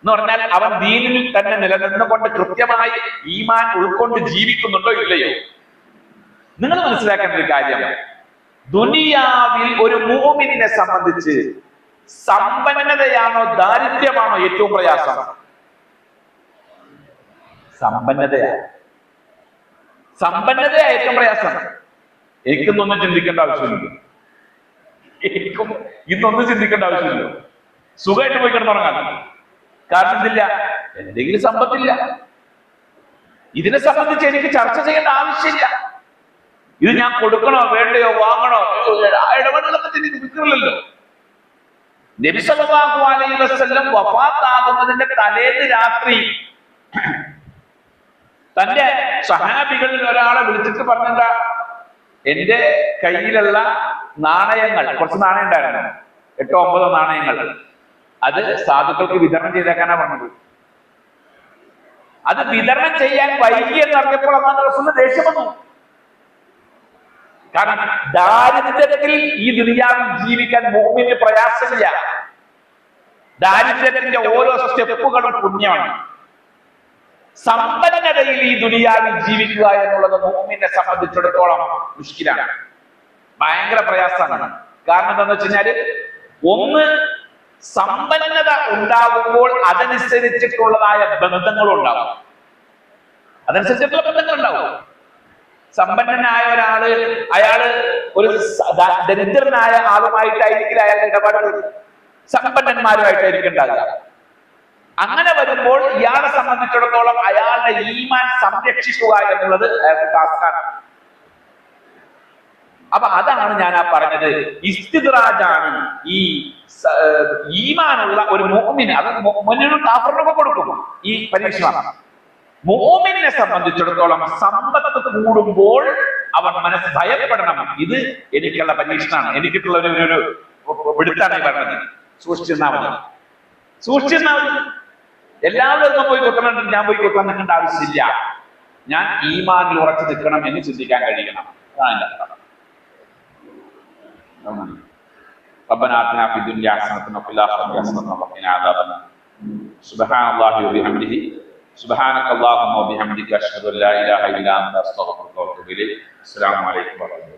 എന്ന് പറഞ്ഞാൽ അവൻ ദീനിൽ തന്നെ നിലനിന്നുകൊണ്ട് കൃത്യമായി ഈമാൻ ഉൾക്കൊണ്ട് ജീവിക്കുന്നുണ്ടോ ഇല്ലയോ. നിങ്ങൾ മനസ്സിലാക്കേണ്ട ഒരു കാര്യം, ദുനിയാവിൽ ഒരു മുഅ്മിനെ സംബന്ധിച്ച് സമ്പന്നതയാണോ ദാരിദ്ര്യമാണോ ഏറ്റവും പ്രയാസം? സമ്പന്നതയാ ഏറ്റവും പ്രയാസം. എനിക്കൊന്നും ചിന്തിക്കേണ്ട ആവശ്യമില്ല, എനിക്കും ഇന്നൊന്നും ചിന്തിക്കേണ്ട ആവശ്യമില്ല. സുഖമായിട്ട് പോയി കിടന്നുറങ്ങാൻ. കാരണം എന്തില്ല, എന്തെങ്കിലും സമ്പത്തില്ല. ഇതിനെ സംബന്ധിച്ച് എനിക്ക് ചർച്ച ചെയ്യേണ്ട ആവശ്യമില്ല. ഇത് ഞാൻ കൊടുക്കണോ വേണ്ടയോ വാങ്ങണോ ഇടപെടലൊക്കെ നിൽക്കുന്നില്ലല്ലോ. നബി സല്ലല്ലാഹു അലൈഹി വസല്ലം വഫാത്താകുന്നതിന്റെ തലേന്ന് രാത്രി തന്റെ സഹാബികളിൽ ഒരാളെ വിളിച്ചിട്ട് പറഞ്ഞെന്താ, എന്റെ കയ്യിലുള്ള നാണയങ്ങൾ, കുറച്ച് നാണയം ഉണ്ടായിരുന്നു, 8-9 നാണയങ്ങൾ, അത് സാധുക്കൾക്ക് വിതരണം ചെയ്തേക്കാനാ പറഞ്ഞത്. അത് വിതരണം ചെയ്യാൻ വൈകിയെന്ന് അറിഞ്ഞപ്പോൾ അല്ലാഹു റസൂൽ ദേഷ്യം വന്നു. കാരണം ദാരിദ്ര്യത്തിൽ ഈ ദുനിയാവിൽ ജീവിക്കാൻ മുഅ്മിന് പ്രയാസമില്ല. ദാരിദ്ര്യത്തിന്റെ ഓരോ സ്റ്റെപ്പുകളും പുണ്യമാണ്. സമ്പന്നതയിൽ ഈ ദുനിയാവിൽ ജീവിക്കുക എന്നുള്ളത് മുഅ്മിനെ സംബന്ധിച്ചിടത്തോളം മുഷ്കിലാണ്, ഭയങ്കര പ്രയാസമാണ്. കാരണം എന്താന്ന് വെച്ച് കഴിഞ്ഞാല്, ഒന്ന്, സമ്പന്നത ഉണ്ടാകുമ്പോൾ അതനുസരിച്ചിട്ടുള്ളതായ ബന്ധങ്ങളും ഉണ്ടാവും. അതനുസരിച്ചിട്ടുള്ള ബന്ധങ്ങൾ ഉണ്ടാവും. സമ്പന്നനായ ഒരാള് അയാള് ഒരു ദരിദ്രനായ ആളുമായിട്ടായിരിക്കില്ല അയാളുടെ ഇടപാടുകൾ, സമ്പന്നന്മാരുമായിട്ടായിരിക്കും ഉണ്ടാകുക. അങ്ങനെ വരുമ്പോൾ ഇയാളെ സംബന്ധിച്ചിടത്തോളം അയാളുടെ ഈമാൻ സംരക്ഷിക്കുക എന്നുള്ളത് അയാൾക്ക് ടാസ്കാണ്. അപ്പൊ അതാണ് ഞാൻ പറഞ്ഞത്, ഇസ്തിദ്റാജാണ് ഈ ഈമാനുള്ള ഒരു മുഅ്മിന്. അത് മുഅ്മിനും കാഫിറിനൊക്കെ കൊടുക്കും ഈ പരീക്ഷണം. മുഅ്മിനെ സംബന്ധിച്ചിടത്തോളം സമ്പത്ത് കൂടുമ്പോൾ അവൻ മനസ്സ് ഭയപ്പെടണം, ഇത് എനിക്കുള്ള പരീക്ഷണമാണ്, എനിക്കുള്ള ഒരു വിടുത്താണ് പറഞ്ഞത്. സൂക്ഷിച്ചിരുന്നാ മതി, സൂക്ഷിച്ചിരുന്നാ മതി. എല്ലാവരും പോയി കൊത്തണം, ഞാൻ പോയി കൊത്താൻ നിൽക്കേണ്ട ആവശ്യമില്ല. ഞാൻ ഈമാനിൽ ഉറച്ചു നിൽക്കണം എന്ന് ചിന്തിക്കാൻ കഴിയണം. അതാണ് എന്റെ അർത്ഥം. ربنا آتنا في الدنيا حسنة وفي الآخرة حسنة وقنا عذاب النار. سبحان الله وبحمده سبحانك اللهم وبحمدك أشهد أن لا إله إلا أنت أستغفرك وأتوب إليك. السلام عليكم ورحمة الله.